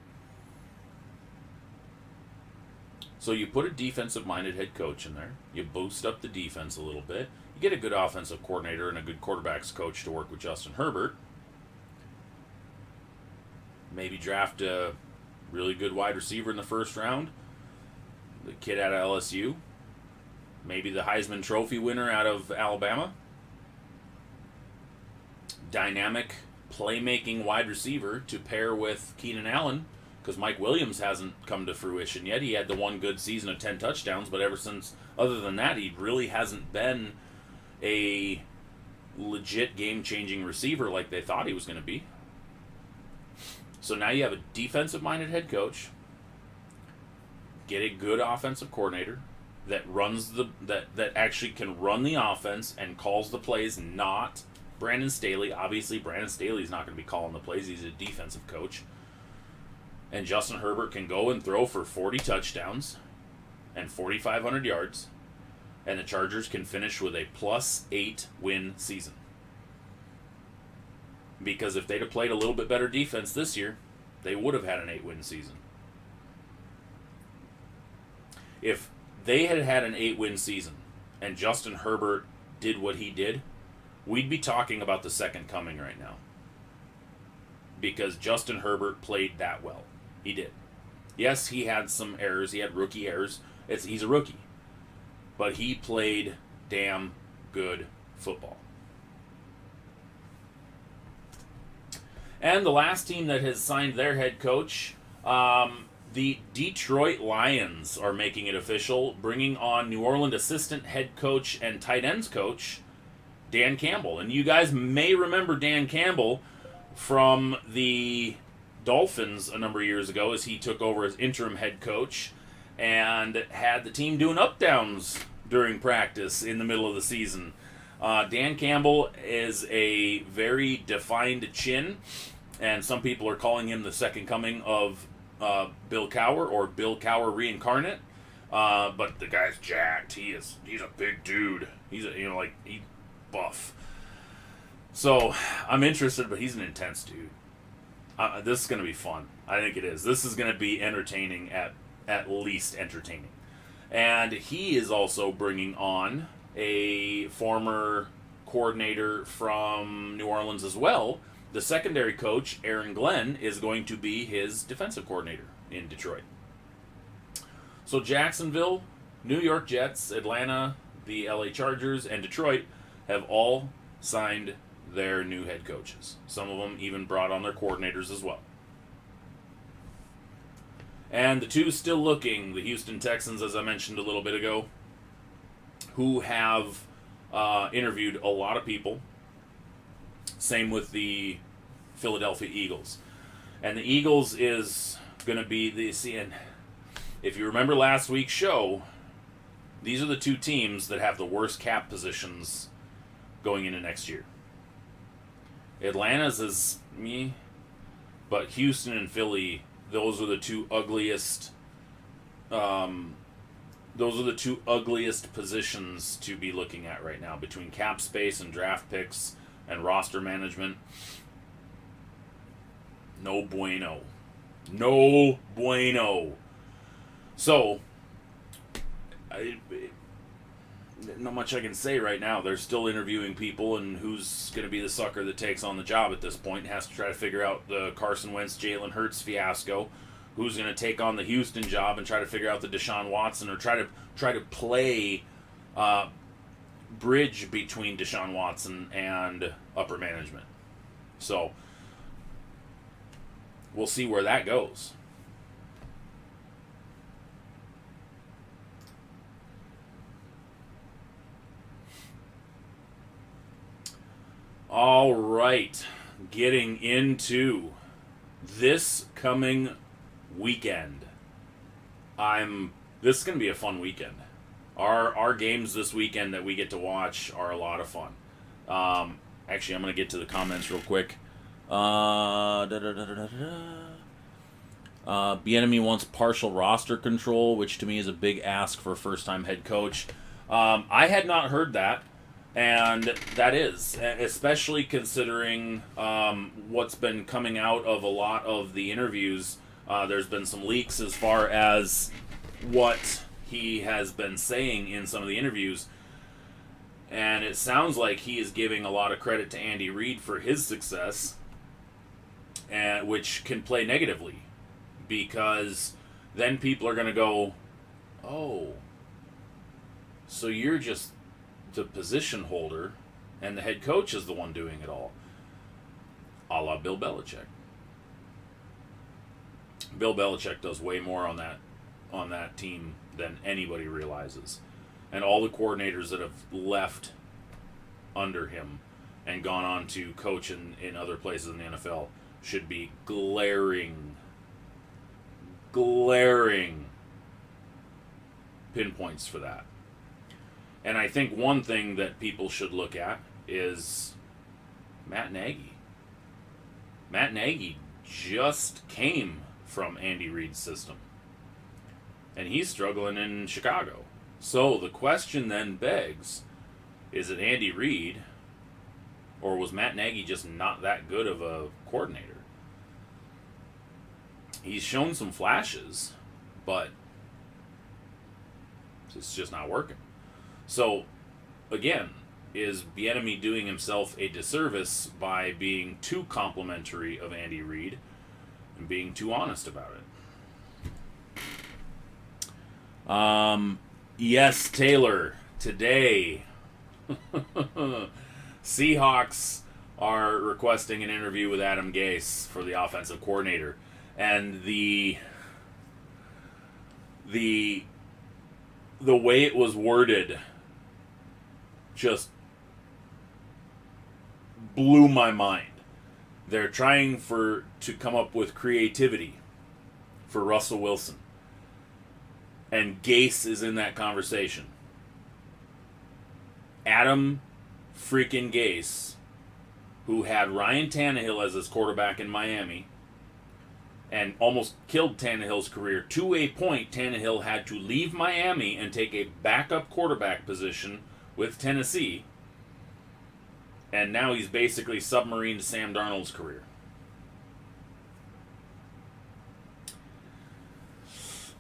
Speaker 1: So you put a defensive-minded head coach in there, you boost up the defense a little bit, you get a good offensive coordinator and a good quarterbacks coach to work with Justin Herbert, maybe draft a really good wide receiver in the first round, the kid out of LSU, maybe the Heisman Trophy winner out of Alabama, dynamic playmaking wide receiver to pair with Keenan Allen, because Mike Williams hasn't come to fruition yet. He had the one good season of 10 touchdowns, but ever since, other than that, he really hasn't been a legit game-changing receiver like they thought he was going to be. So now you have a defensive-minded head coach, get a good offensive coordinator that runs that actually can run the offense and calls the plays, not Brandon Staley. Obviously, Brandon Staley's not going to be calling the plays. He's a defensive coach. And Justin Herbert can go and throw for 40 touchdowns and 4,500 yards, and the Chargers can finish with a +8 win season. Because if they'd have played a little bit better defense this year, they would have had an 8-win season. If they had had an 8-win season and Justin Herbert did what he did, we'd be talking about the second coming right now. Because Justin Herbert played that well. He did. Yes, he had some errors. He had rookie errors. He's a rookie. But he played damn good football. And the last team that has signed their head coach, the Detroit Lions are making it official, bringing on New Orleans assistant head coach and tight ends coach, Dan Campbell. And you guys may remember Dan Campbell from the Dolphins a number of years ago as he took over as interim head coach and had the team doing up-downs during practice in the middle of the season. Dan Campbell is a very defined chin, and some people are calling him the second coming of Bill Cowher, or Bill Cowher reincarnate. But the guy's jacked. He's a big dude. He's buff. So I'm interested, but he's an intense dude. This is going to be fun. I think it is. This is going to be entertaining, at least entertaining. And he is also bringing on a former coordinator from New Orleans as well. The secondary coach, Aaron Glenn, is going to be his defensive coordinator in Detroit. So Jacksonville, New York Jets, Atlanta, the LA Chargers, and Detroit have all signed their new head coaches. Some of them even brought on their coordinators as well. And the two still looking, the Houston Texans, as I mentioned a little bit ago, who have interviewed a lot of people. Same with the Philadelphia Eagles. And the Eagles is going to be the... And if you remember last week's show, these are the two teams that have the worst cap positions going into next year. Atlanta's is me, but Houston and Philly, those are the two ugliest. Those are the two ugliest positions to be looking at right now between cap space and draft picks and roster management. No bueno. No bueno. So, not much I can say right now. They're still interviewing people, and who's going to be the sucker that takes on the job at this point has to try to figure out the Carson Wentz, Jalen Hurts fiasco. Who's going to take on the Houston job and try to figure out the Deshaun Watson, or try to play bridge between Deshaun Watson and upper management. So we'll see where that goes. All right, getting into this coming weekend. This is going to be a fun weekend. Our games this weekend that we get to watch are a lot of fun. Actually, I'm going to get to the comments real quick. Bieniemy wants partial roster control, which to me is a big ask for a first-time head coach. I had not heard that. And that is, especially considering what's been coming out of a lot of the interviews. There's been some leaks as far as what he has been saying in some of the interviews. And it sounds like he is giving a lot of credit to Andy Reid for his success, which can play negatively. Because then people are going to go, oh, so you're just the position holder, and the head coach is the one doing it all. A la Bill Belichick. Bill Belichick does way more on that team than anybody realizes. And all the coordinators that have left under him and gone on to coach in other places in the NFL should be glaring pinpoints for that. And I think one thing that people should look at is Matt Nagy. Matt Nagy just came from Andy Reid's system. And he's struggling in Chicago. So the question then begs, is it Andy Reid, or was Matt Nagy just not that good of a coordinator? He's shown some flashes, but it's just not working. So, again, is Bieniemy doing himself a disservice by being too complimentary of Andy Reid and being too honest about it? Yes, Taylor, today, Seahawks are requesting an interview with Adam Gase for the offensive coordinator. And the way it was worded just blew my mind. They're trying to come up with creativity for Russell Wilson. And Gase is in that conversation. Adam freaking Gase, who had Ryan Tannehill as his quarterback in Miami and almost killed Tannehill's career. To a point, Tannehill had to leave Miami and take a backup quarterback position with Tennessee. And now he's basically submarined Sam Darnold's career.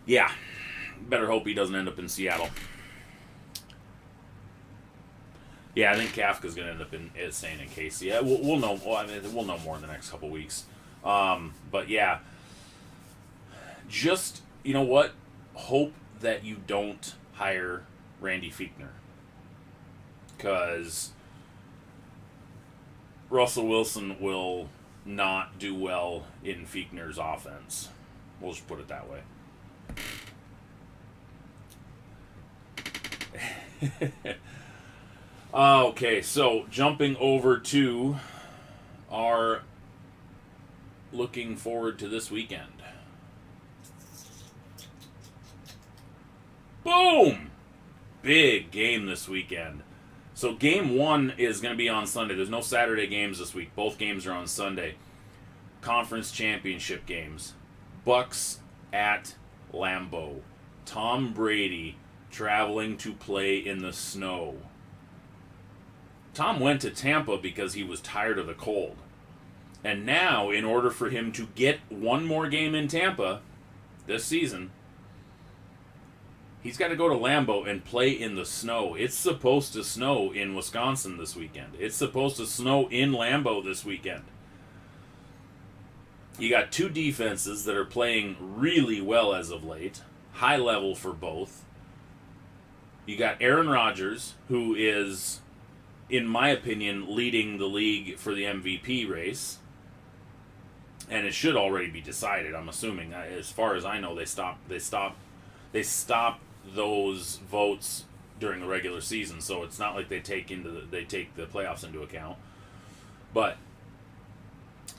Speaker 1: Yeah. Better hope he doesn't end up in Seattle. Yeah, I think Kafka's going to end up staying in KC. Yeah, we'll know. Well, I mean, we'll know more in the next couple weeks. But yeah, just, you know what? Hope that you don't hire Randy Fichtner. Because Russell Wilson will not do well in Fichtner's offense. We'll just put it that way. Okay, so jumping over to our looking forward to this weekend. Boom! Big game this weekend. So game 1 is going to be on Sunday. There's no Saturday games this week. Both games are on Sunday. Conference championship games. Bucks at Lambeau. Tom Brady traveling to play in the snow. Tom went to Tampa because he was tired of the cold. And now, in order for him to get one more game in Tampa this season, he's got to go to Lambeau and play in the snow. It's supposed to snow in Wisconsin this weekend. It's supposed to snow in Lambeau this weekend. You got two defenses that are playing really well as of late. High level for both. You got Aaron Rodgers, who is, in my opinion, leading the league for the MVP race. And it should already be decided, I'm assuming. As far as I know, they stop those votes during the regular season, so it's not like they take the playoffs into account. But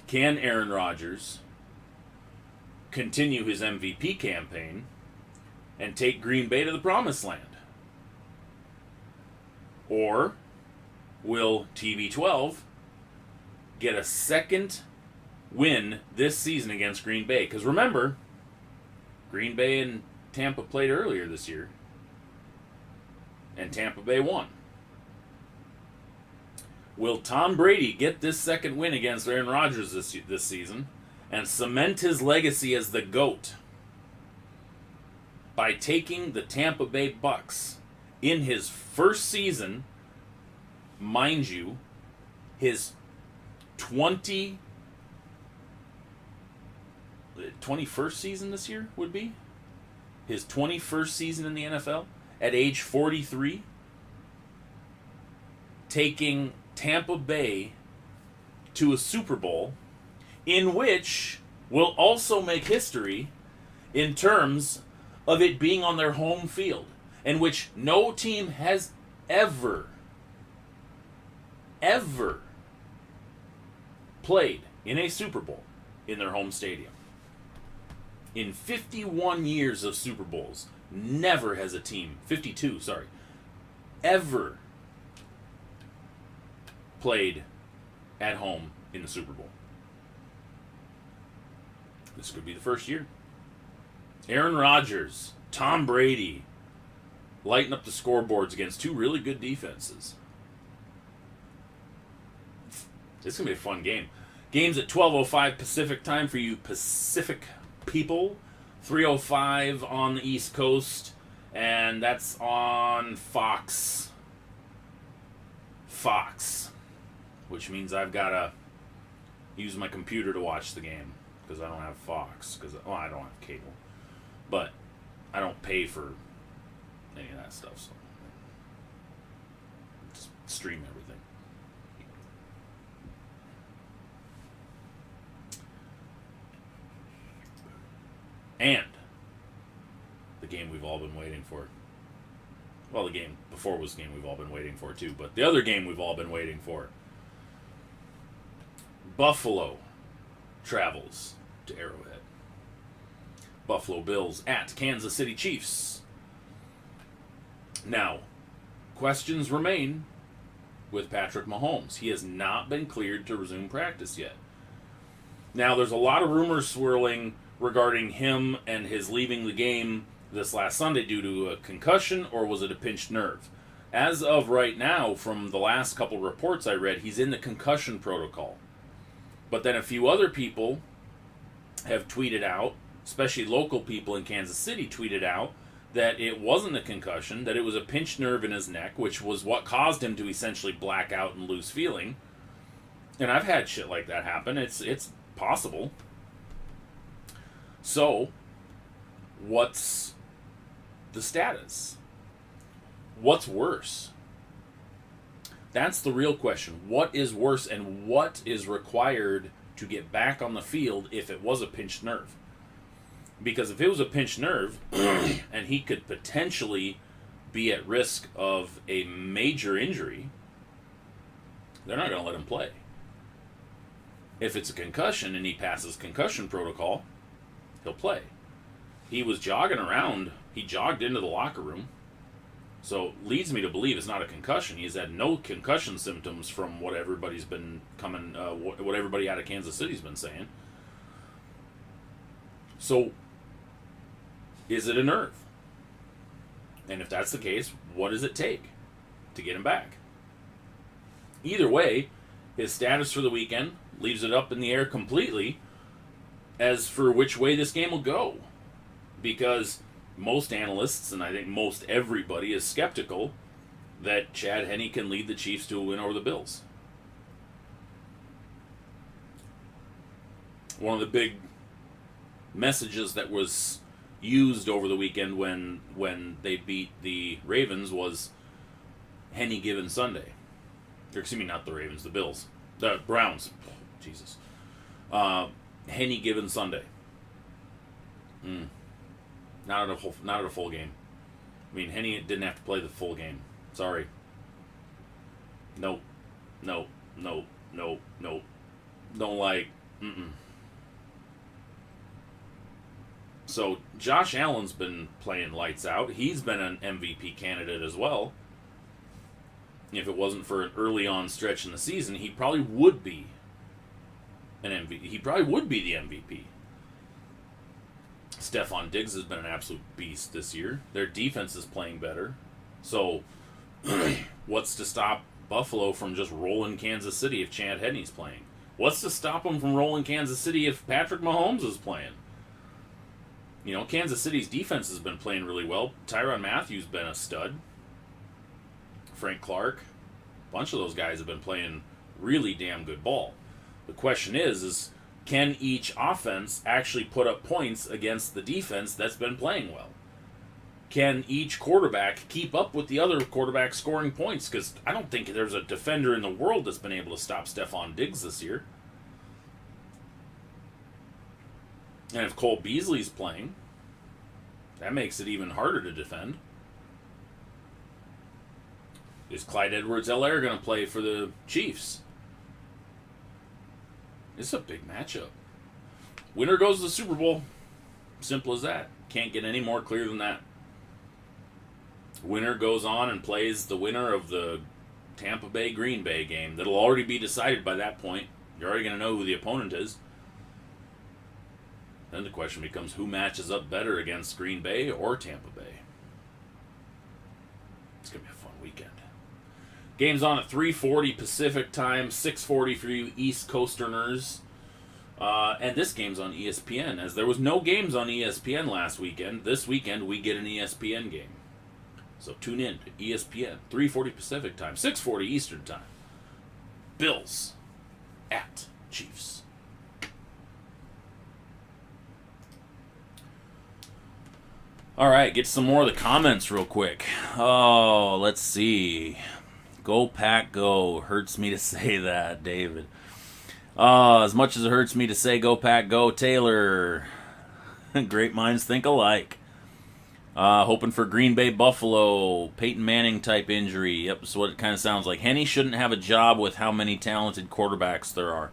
Speaker 1: can Aaron Rodgers continue his MVP campaign and take Green Bay to the promised land? Or will TB12 get a second win this season against Green Bay? Because remember, Green Bay and Tampa played earlier this year, and Tampa Bay won. Will Tom Brady get this second win against Aaron Rodgers this season and cement his legacy as the GOAT by taking the Tampa Bay Bucks in his first season, mind you, his 21st season this year would be? His 21st season in the NFL at age 43, taking Tampa Bay to a Super Bowl, in which will also make history in terms of it being on their home field, in which no team has ever played in a Super Bowl in their home stadium. In 51 years of Super Bowls, never has a team, 52, sorry, ever played at home in the Super Bowl. This could be the first year. Aaron Rodgers, Tom Brady, lighting up the scoreboards against two really good defenses. It's going to be a fun game. Game's at 12:05 Pacific time for you Pacific people. 3:05 on the East Coast, and that's on Fox, which means I've got to use my computer to watch the game because I don't have Fox, I don't have cable, but I don't pay for any of that stuff, so just stream everything. And the game we've all been waiting for. Well, the game before was the game we've all been waiting for too, but the other game we've all been waiting for. Buffalo travels to Arrowhead. Buffalo Bills at Kansas City Chiefs. Now, questions remain with Patrick Mahomes. He has not been cleared to resume practice yet. Now, there's a lot of rumors swirling regarding him and his leaving the game this last Sunday due to a concussion, or was it a pinched nerve? As of right now, from the last couple reports I read, he's in the concussion protocol. But then a few other people have tweeted out, especially local people in Kansas City tweeted out, that it wasn't a concussion, that it was a pinched nerve in his neck, which was what caused him to essentially black out and lose feeling. And I've had shit like that happen. It's possible. So, what's the status. What's worse? That's the real question. What is worse, and what is required to get back on the field if it was a pinched nerve? Because if it was a pinched nerve and he could potentially be at risk of a major injury, they're not going to let him play. If it's a concussion and he passes concussion protocol, he'll play. He was jogging around. He jogged into the locker room. So leads me to believe it's not a concussion. He's had no concussion symptoms from what everybody's been what everybody out of Kansas City's been saying. So, is it a nerve? And if that's the case, what does it take to get him back? Either way, his status for the weekend leaves it up in the air completely as for which way this game will go. Because most analysts, and I think most everybody, is skeptical that Chad Henne can lead the Chiefs to a win over the Bills. One of the big messages that was used over the weekend when they beat the Ravens was Henne given Sunday. Or, excuse me, not the Ravens, the Bills. The Browns. Oh, Jesus. Henne given Sunday. Not at a full game. I mean, Henne didn't have to play the full game. Sorry. Nope. Don't like. So Josh Allen's been playing lights out. He's been an MVP candidate as well. If it wasn't for an early on stretch in the season, he probably would be an MVP. He probably would be the MVP. Stephon Diggs has been an absolute beast this year. Their defense is playing better. So, what's to stop Buffalo from just rolling Kansas City if Chad Henne's playing? What's to stop them from rolling Kansas City if Patrick Mahomes is playing? You know, Kansas City's defense has been playing really well. Tyrann Mathieu's been a stud. Frank Clark. A bunch of those guys have been playing really damn good ball. The question is can each offense actually put up points against the defense that's been playing well? Can each quarterback keep up with the other quarterback scoring points? Because I don't think there's a defender in the world that's been able to stop Stephon Diggs this year. And if Cole Beasley's playing, that makes it even harder to defend. Is Clyde Edwards-Helaire going to play for the Chiefs? It's a big matchup. Winner goes to the Super Bowl. Simple as that. Can't get any more clear than that. Winner goes on and plays the winner of the Tampa Bay-Green Bay game. That'll already be decided by that point. You're already going to know who the opponent is. Then the question becomes who matches up better against Green Bay or Tampa Bay. It's going to be a fun weekend. Game's on at 3:40 Pacific time, 6:40 for you East Coasterners. And this game's on ESPN. As there was no games on ESPN last weekend, this weekend we get an ESPN game. So tune in to ESPN, 3:40 Pacific time, 6:40 Eastern time. Bills at Chiefs. All right, get some more of the comments real quick. Oh, let's see. Go Pack Go. Hurts me to say that, David. As much as it hurts me to say go Pack Go, Taylor. Great minds think alike. Hoping for Green Bay Buffalo, Peyton Manning type injury. Yep, that's what it kind of sounds like. Henne shouldn't have a job with how many talented quarterbacks there are.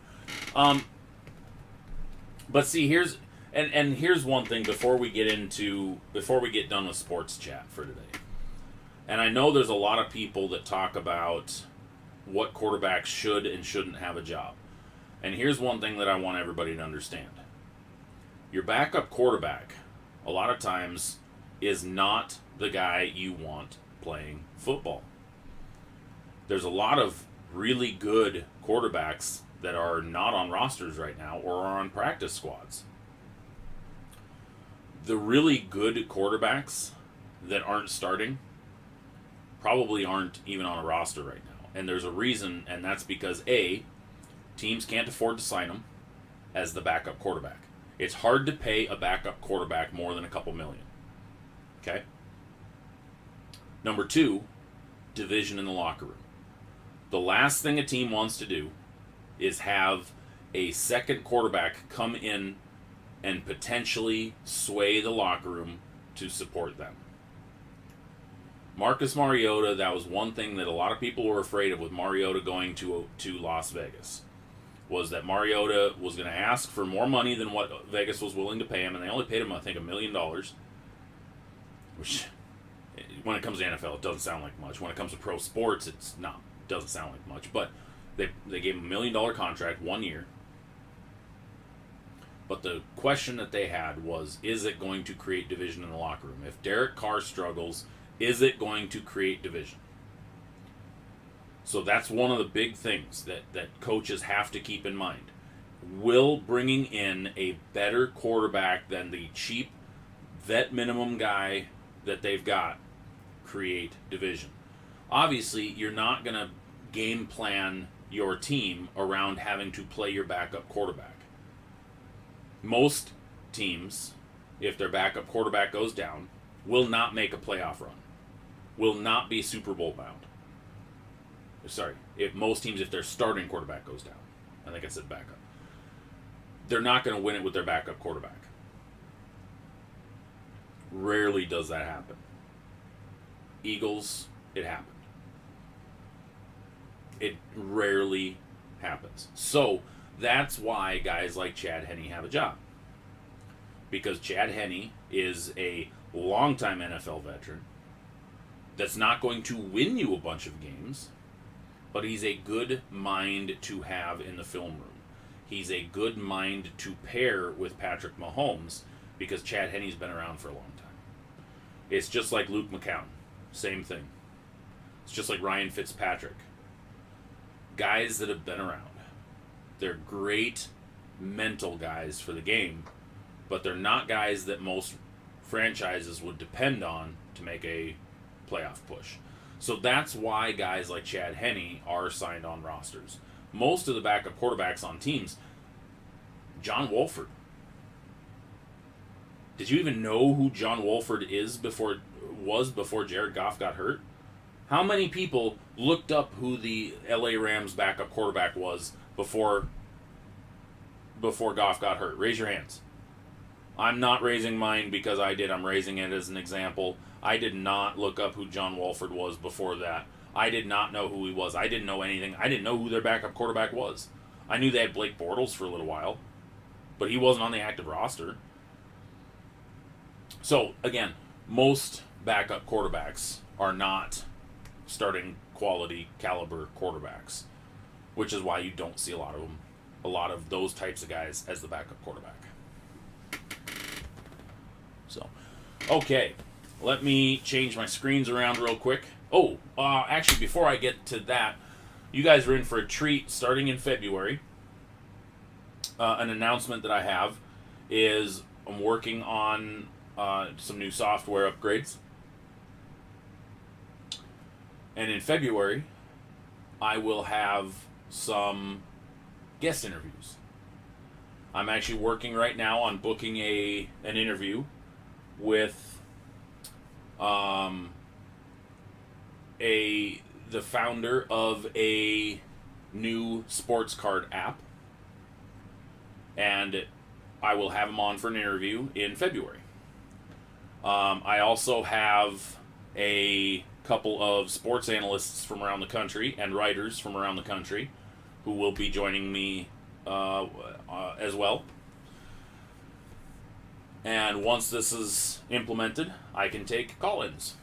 Speaker 1: But see, here's one thing before we get done with sports chat for today. And I know there's a lot of people that talk about what quarterbacks should and shouldn't have a job. And here's one thing that I want everybody to understand. Your backup quarterback, a lot of times, is not the guy you want playing football. There's a lot of really good quarterbacks that are not on rosters right now or are on practice squads. The really good quarterbacks that aren't starting probably aren't even on a roster right now. And there's a reason, and that's because, A, teams can't afford to sign them as the backup quarterback. It's hard to pay a backup quarterback more than a couple million. Okay? Number two, division in the locker room. The last thing a team wants to do is have a second quarterback come in and potentially sway the locker room to support them. Marcus Mariota, that was one thing that a lot of people were afraid of with Mariota going to Las Vegas, was that Mariota was going to ask for more money than what Vegas was willing to pay him, and they only paid him, I think, $1 million, which, when it comes to NFL, it doesn't sound like much. When it comes to pro sports, it's not. It doesn't sound like much, but they gave him $1 million contract, 1 year. But the question that they had was, is it going to create division in the locker room? If Derek Carr struggles, is it going to create division? So that's one of the big things that coaches have to keep in mind. Will bringing in a better quarterback than the cheap vet minimum guy that they've got create division? Obviously, you're not going to game plan your team around having to play your backup quarterback. Most teams, if their backup quarterback goes down, will not make a playoff run. Will not be Super Bowl bound. Sorry, if their starting quarterback goes down. I think I said backup. They're not going to win it with their backup quarterback. Rarely does that happen. Eagles, it happened. It rarely happens. So, that's why guys like Chad Henne have a job. Because Chad Henne is a longtime NFL veteran that's not going to win you a bunch of games, but he's a good mind to have in the film room. He's a good mind to pair with Patrick Mahomes because Chad Henne's been around for a long time. It's just like Luke McCown. Same thing. It's just like Ryan Fitzpatrick. Guys that have been around. They're great mental guys for the game, but they're not guys that most franchises would depend on to make a playoff push. So that's why guys like Chad Henne are signed on rosters. Most of the backup quarterbacks on teams, John Wolford. Did you even know who John Wolford was before Jared Goff got hurt? How many people looked up who the LA Rams backup quarterback was before Goff got hurt? Raise your hands. I'm not raising mine because I did. I'm raising it as an example. I did not look up who John Wolford was before that. I did not know who he was. I didn't know anything. I didn't know who their backup quarterback was. I knew they had Blake Bortles for a little while, but he wasn't on the active roster. So, again, most backup quarterbacks are not starting quality caliber quarterbacks, which is why you don't see a lot of those types of guys as the backup quarterback. So, okay, let me change my screens around real quick. Actually, before I get to that, you guys are in for a treat starting in February. An announcement that I have is I'm working on some new software upgrades. And in February, I will have some guest interviews. I'm actually working right now on booking an interview with the founder of a new sports card app. And I will have him on for an interview in February. I also have a couple of sports analysts from around the country and writers from around the country who will be joining me as well. And once this is implemented, I can take call-ins.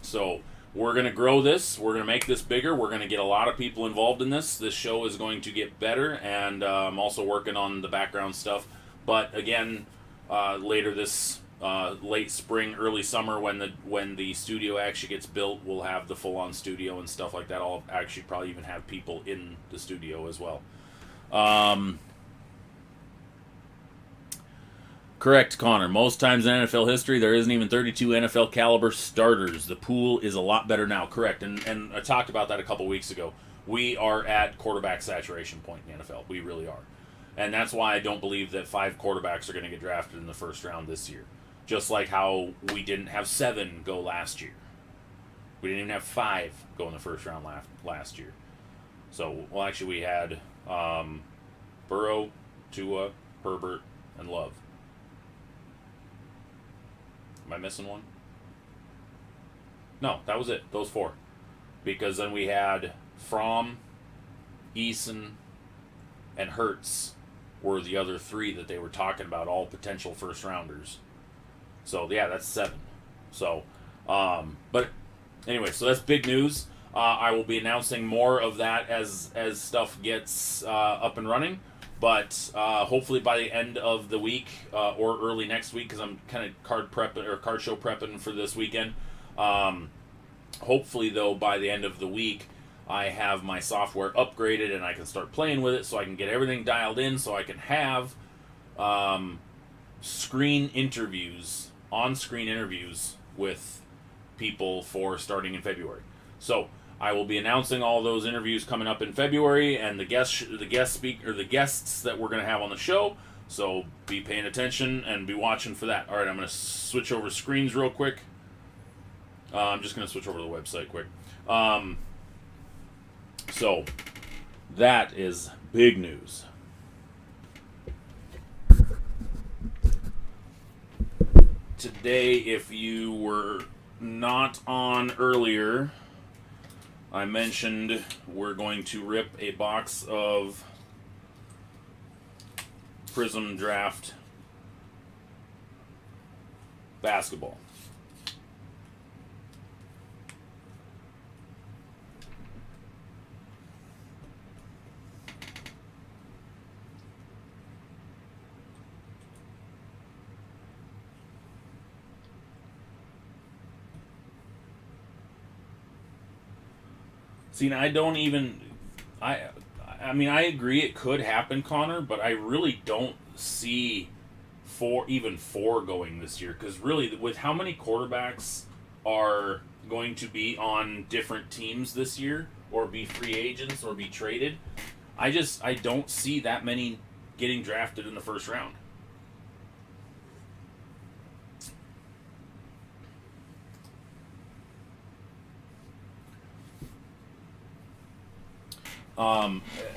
Speaker 1: So we're going to grow this. We're going to make this bigger. We're going to get a lot of people involved in this. This show is going to get better, and I'm also working on the background stuff. But again, later this late spring, early summer, when the studio actually gets built, we'll have the full-on studio and stuff like that. I'll actually probably even have people in the studio as well. Correct, Connor. Most times in NFL history, there isn't even 32 NFL caliber starters. The pool is a lot better now. Correct, and I talked about that a couple weeks ago. We are at quarterback saturation point in the NFL. We really are. And that's why I don't believe that 5 quarterbacks are going to get drafted in the first round this year. Just like how we didn't have 7 go last year. We didn't even have 5 go in the first round last year. So, well, actually, we had Burrow, Tua, Herbert, and Love. Am I missing one? No, that was it. Those 4. Because then we had Fromm, Eason, and Hurts were the other 3 that they were talking about, all potential first rounders. So, yeah, that's 7. So, but anyway, so that's big news. I will be announcing more of that as stuff gets up and running. But hopefully by the end of the week or early next week, because I'm kind of card show prepping for this weekend. Hopefully, though, by the end of the week, I have my software upgraded and I can start playing with it, so I can get everything dialed in, so I can have on-screen interviews with people for starting in February. So I will be announcing all those interviews coming up in February, and the guests that we're going to have on the show. So be paying attention and be watching for that. All right, I'm going to switch over screens real quick. I'm just going to switch over to the website quick. So that is big news. Today, if you were not on earlier, I mentioned we're going to rip a box of Prism Draft basketball. See, I don't even... I mean, I agree it could happen, Connor, but I really don't see four going this year. Because really, with how many quarterbacks are going to be on different teams this year, or be free agents, or be traded, I don't see that many getting drafted in the first round.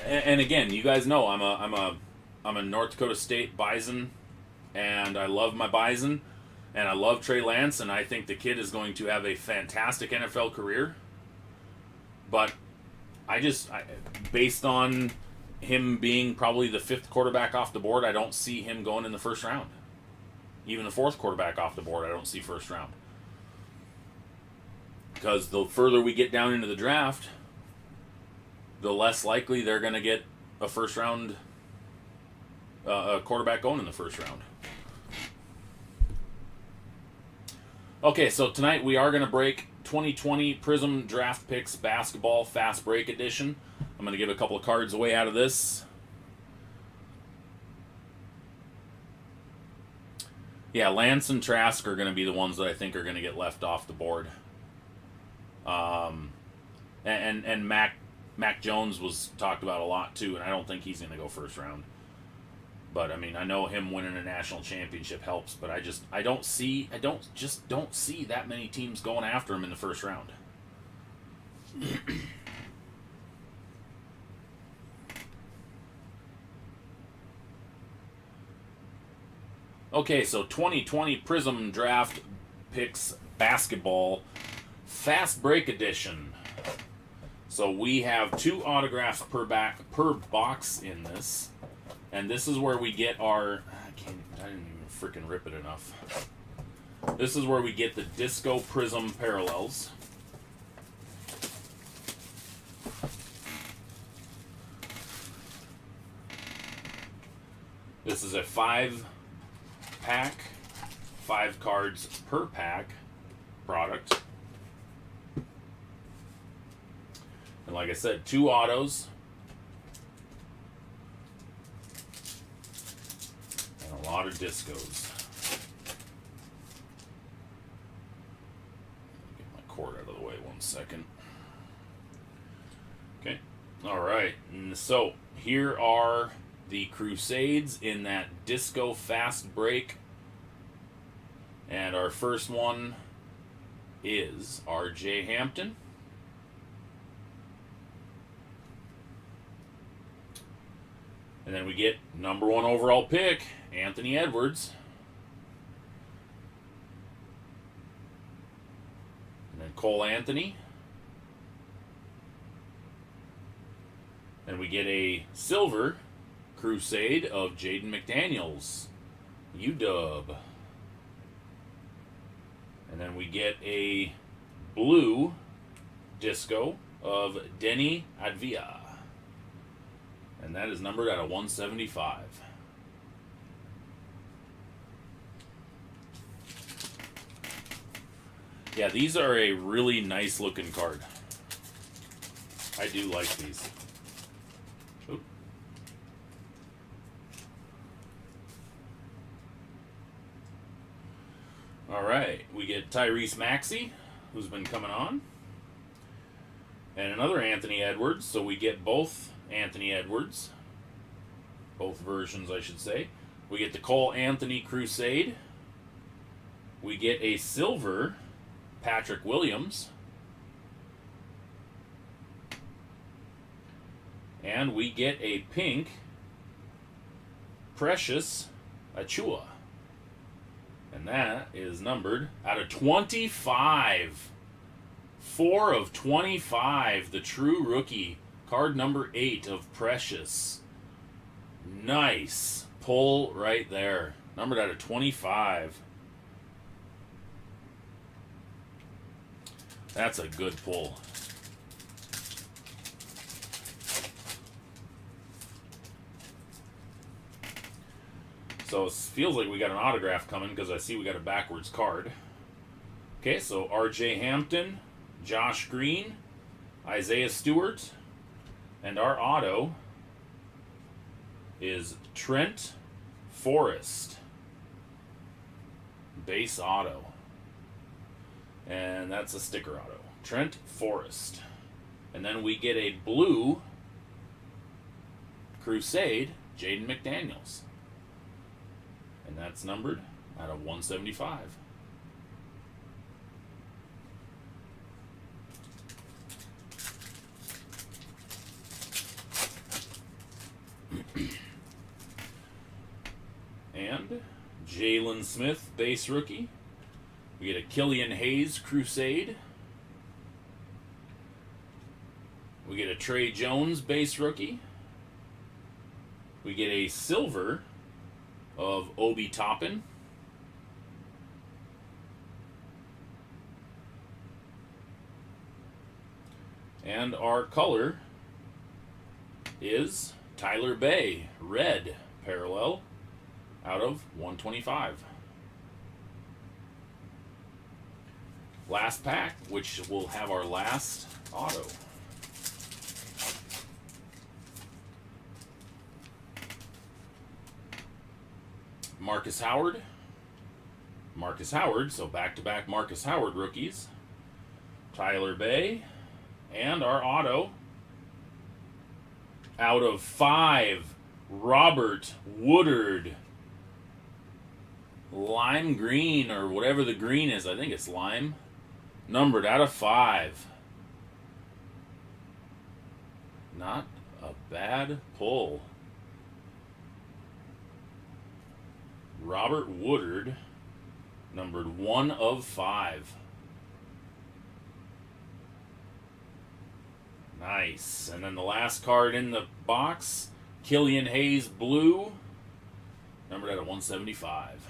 Speaker 1: And again, you guys know I'm a North Dakota State Bison, and I love my Bison, and I love Trey Lance, and I think the kid is going to have a fantastic NFL career. But based on him being probably the 5th quarterback off the board, I don't see him going in the first round. Even the 4th quarterback off the board, I don't see first round. Because the further we get down into the draft, the less likely they're going to get a first round a quarterback going in the first round. Okay, so tonight we are going to break 2020 Prism Draft Picks Basketball Fast Break Edition. I'm going to give a couple of cards away out of this. Yeah, Lance and Trask are going to be the ones that I think are going to get left off the board. And Mac Jones was talked about a lot too, and I don't think he's going to go first round. But I mean, I know him winning a national championship helps, but I don't see that many teams going after him in the first round. Okay, so 2020 Prism Draft Picks Basketball Fast Break Edition. So we have 2 autographs per box in this, and this is where we get our. I didn't even freaking rip it enough. This is where we get the Disco Prism Parallels. This is a 5-pack, 5 cards per pack product. And like I said, 2 autos. And a lot of discos. Get my cord out of the way 1 second. Okay. Alright. So, here are the Crusades in that Disco Fast Break. And our first one is R.J. Hampton. And then we get number 1 overall pick, Anthony Edwards. And then Cole Anthony. And we get a silver Crusade of Jaden McDaniels, UW. And then we get a blue disco of Denny Advia. And that is numbered out of 175. Yeah, these are a really nice looking card. I do like these. Oop. All right, we get Tyrese Maxey, who's been coming on. And another Anthony Edwards, so we get both Anthony Edwards. Both versions, I should say. We get the Cole Anthony Crusade. We get a silver Patrick Williams. And we get a pink Precious Achua. And that is numbered out of 25. 4 of 25. The true rookie. Card number 8 of Precious. Nice pull right there. Numbered out of 25. That's a good pull. So it feels like we got an autograph coming because I see we got a backwards card. Okay, so R.J. Hampton, Josh Green, Isaiah Stewart, and our auto is Trent Forrest. Base auto. And that's a sticker auto. Trent Forrest. And then we get a blue Crusade, Jaden McDaniels. And that's numbered out of 175. And Jalen Smith, base rookie. We get a Killian Hayes Crusade. We get a Trey Jones base rookie. We get a silver of Obi Toppin. And our color is Tyler Bay, red parallel, out of 125. Last pack, which will have our last auto. Marcus Howard, so back-to-back Marcus Howard rookies. Tyler Bay, and our auto, out of 5, Robert Woodard. Lime green, or whatever the green is, I think it's lime. Numbered out of 5. Not a bad pull. Robert Woodard, numbered 1 of 5. Nice. And then the last card in the box, Killian Hayes blue, numbered out of 175.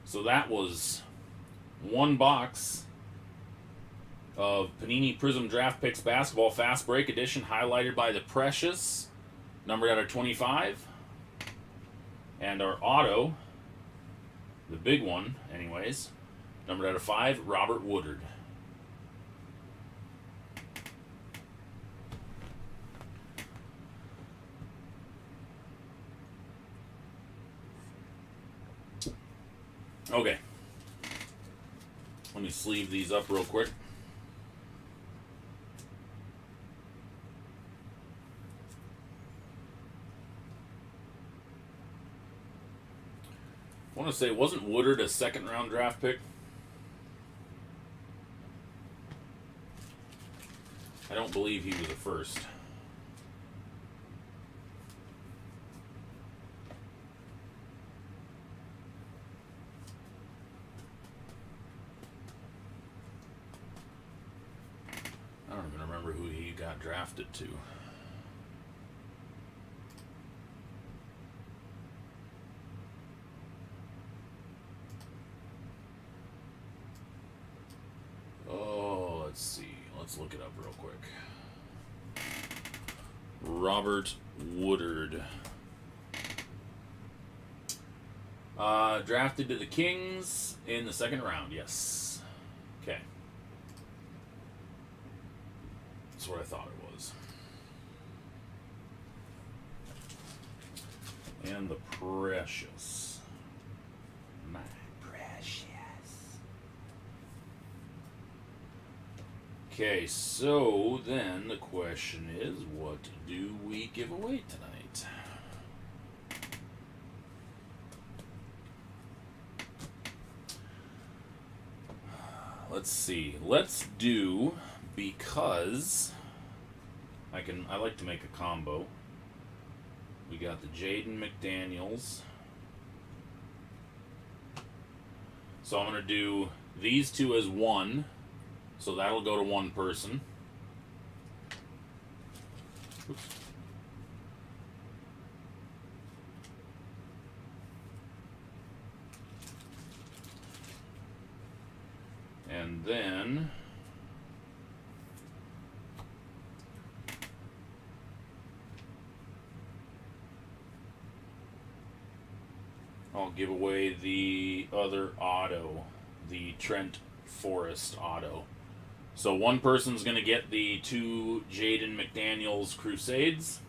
Speaker 1: So that was one box of Panini Prism Draft Picks Basketball Fast Break Edition, highlighted by the Precious, numbered out of 25. And our auto, the big one anyways, numbered out of 5, Robert Woodard. Okay. Let me sleeve these up real quick. I want to say, wasn't Woodard a second-round draft pick? I don't believe he was a first. I don't even remember who he got drafted to. Oh, let's see. Let's look it up real quick. Robert Woodard. Drafted to the Kings in the second round, yes. Okay. That's what I thought it was. And the Precious. My Precious. Okay, so then the question is, what do we give away tonight? Let's see. Let's do, because I like to make a combo. We got the Jaden McDaniels. So I'm going to do these two as one. So that'll go to one person. Oops. And then I'll give away the other auto, the Trent Forrest auto. So one person's going to get the two Jaden McDaniels Crusades.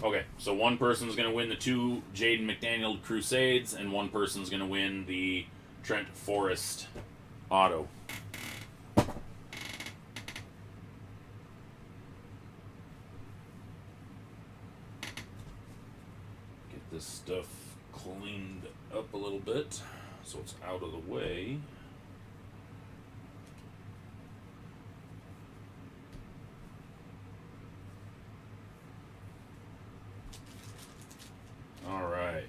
Speaker 1: Okay, so one person's going to win the two Jaden McDaniel Crusades, and one person's going to win the Trent Forrest auto. Get this stuff cleaned up a little bit so it's out of the way. All right.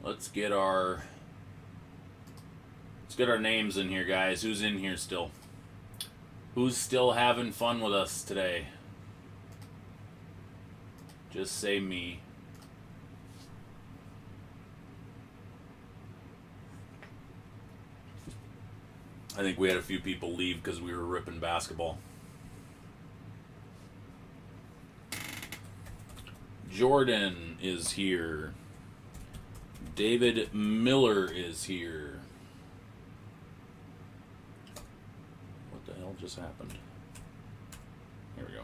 Speaker 1: Let's get our names in here, guys. Who's in here still? Who's still having fun with us today? Just say me. I think we had a few people leave because we were ripping basketball. Jordan is here. David Miller is here. What the hell just happened? Here we go.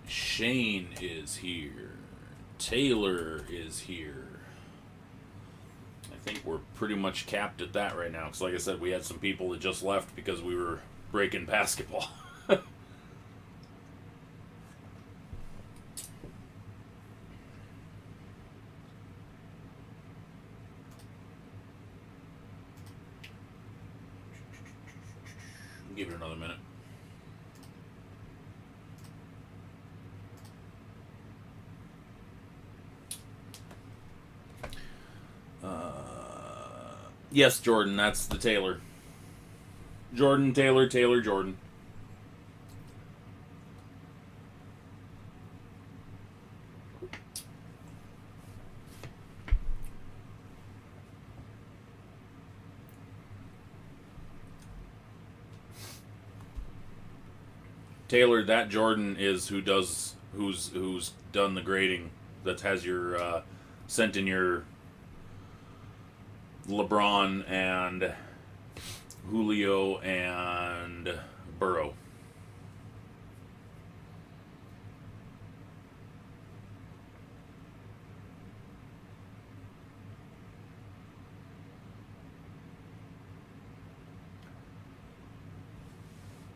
Speaker 1: Shane is here. Taylor is here. I think we're pretty much capped at that right now. Because like I said, we had some people that just left because we were breaking basketball. Give it another minute. Yes, Jordan, that's the Taylor. Jordan, Taylor, Taylor, Jordan. Taylor, that Jordan is who's done the grading, that has your sent in your LeBron and Julio and Burrow.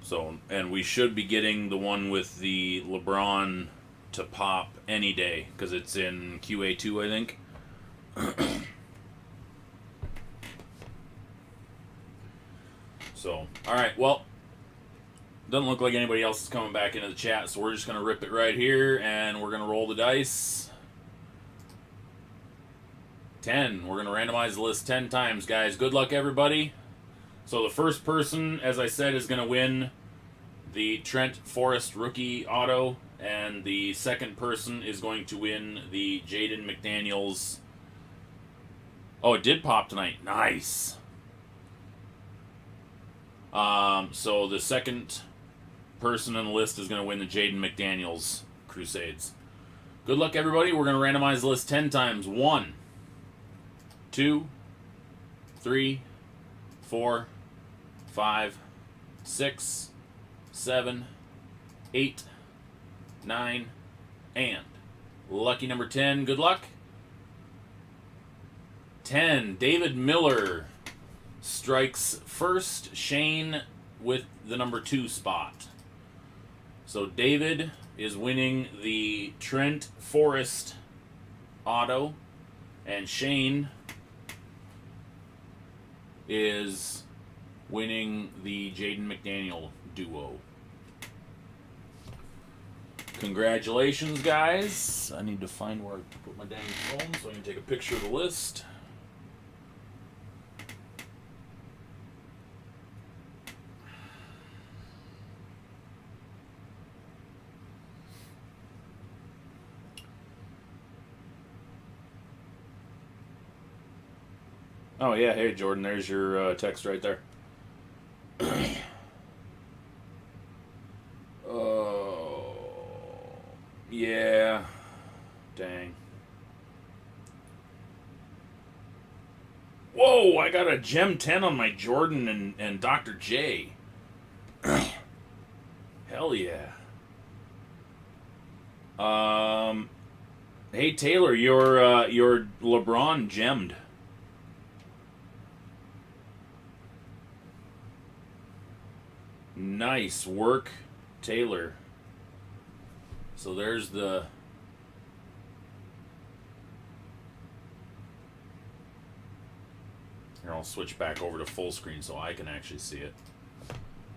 Speaker 1: So, and we should be getting the one with the LeBron to pop any day because it's in QA2, I think. So, all right, well, doesn't look like anybody else is coming back into the chat, so we're just going to rip it right here, and we're going to roll the dice. 10. We're going to randomize the list 10 times, guys. Good luck, everybody. So the first person, as I said, is going to win the Trent Forrest rookie auto, and the second person is going to win the Jaden McDaniels. Oh, it did pop tonight. Nice. So the second person on the list is going to win the Jaden McDaniels Crusades. Good luck, everybody. We're going to randomize the list 10 times. 1, 2, 3, 4, 5, 6, 7, 8, 9, and lucky number 10. Good luck. 10. David Miller strikes first. Shane with the number 2 spot. So David is winning the Trent Forrest auto, and Shane is winning the Jaden McDaniel duo. Congratulations, guys. I need to find where I put my dang phone so I can take a picture of the list. Oh, yeah. Hey, Jordan, there's your text right there. Oh, yeah. Dang. Whoa, I got a Gem 10 on my Jordan and Dr. J. Hell yeah. Hey, Taylor, your LeBron gemmed. Nice work, Taylor. So there's the... Here, I'll switch back over to full screen so I can actually see it.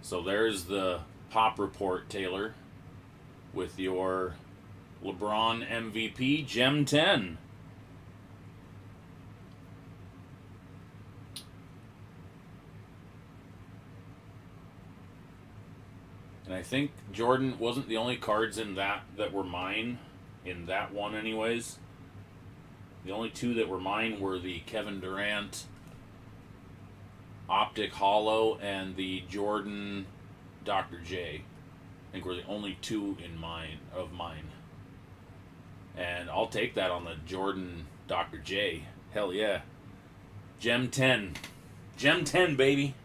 Speaker 1: So there's the pop report, Taylor, with your LeBron MVP Gem 10. And I think Jordan wasn't the only cards in that were mine, in that one anyways. The only 2 that were mine were the Kevin Durant Optic Hollow and the Jordan Dr. J. I think were the only 2 in mine. And I'll take that on the Jordan Dr. J. Hell yeah. Gem 10. Gem 10, baby.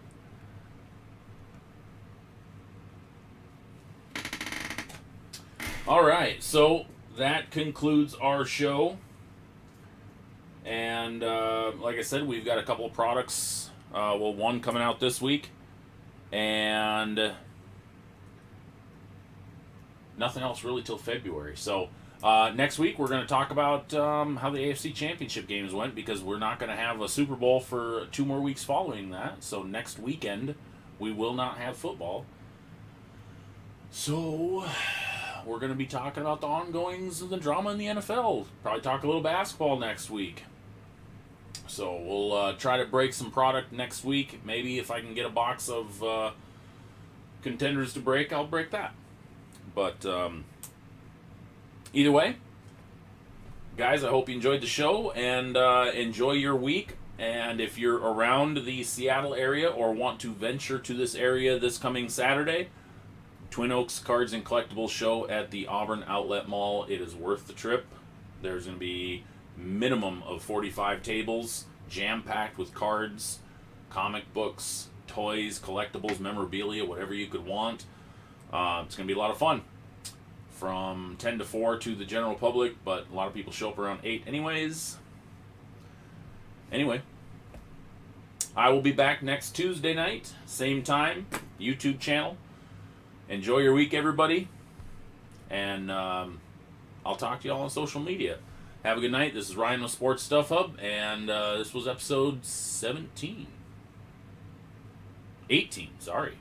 Speaker 1: All right, so that concludes our show. And like I said, we've got a couple of products. One coming out this week. And nothing else really till February. So next week we're going to talk about how the AFC Championship games went, because we're not going to have a Super Bowl for 2 more weeks following that. So next weekend we will not have football. So we're going to be talking about the ongoings of the drama in the NFL. Probably talk a little basketball next week. So we'll try to break some product next week. Maybe if I can get a box of contenders to break, I'll break that. But either way, guys, I hope you enjoyed the show, and enjoy your week. And if you're around the Seattle area or want to venture to this area this coming Saturday, Twin Oaks Cards and Collectibles show at the Auburn Outlet Mall. It is worth the trip. There's going to be minimum of 45 tables, jam-packed with cards, comic books, toys, collectibles, memorabilia, whatever you could want. It's going to be a lot of fun. From 10 to 4 to the general public, but a lot of people show up around 8 anyways. Anyway, I will be back next Tuesday night, same time, YouTube channel. Enjoy your week, everybody. And I'll talk to you all on social media. Have a good night. This is Ryan with Sports Stuff Hub, and this was episode 17. 18, sorry.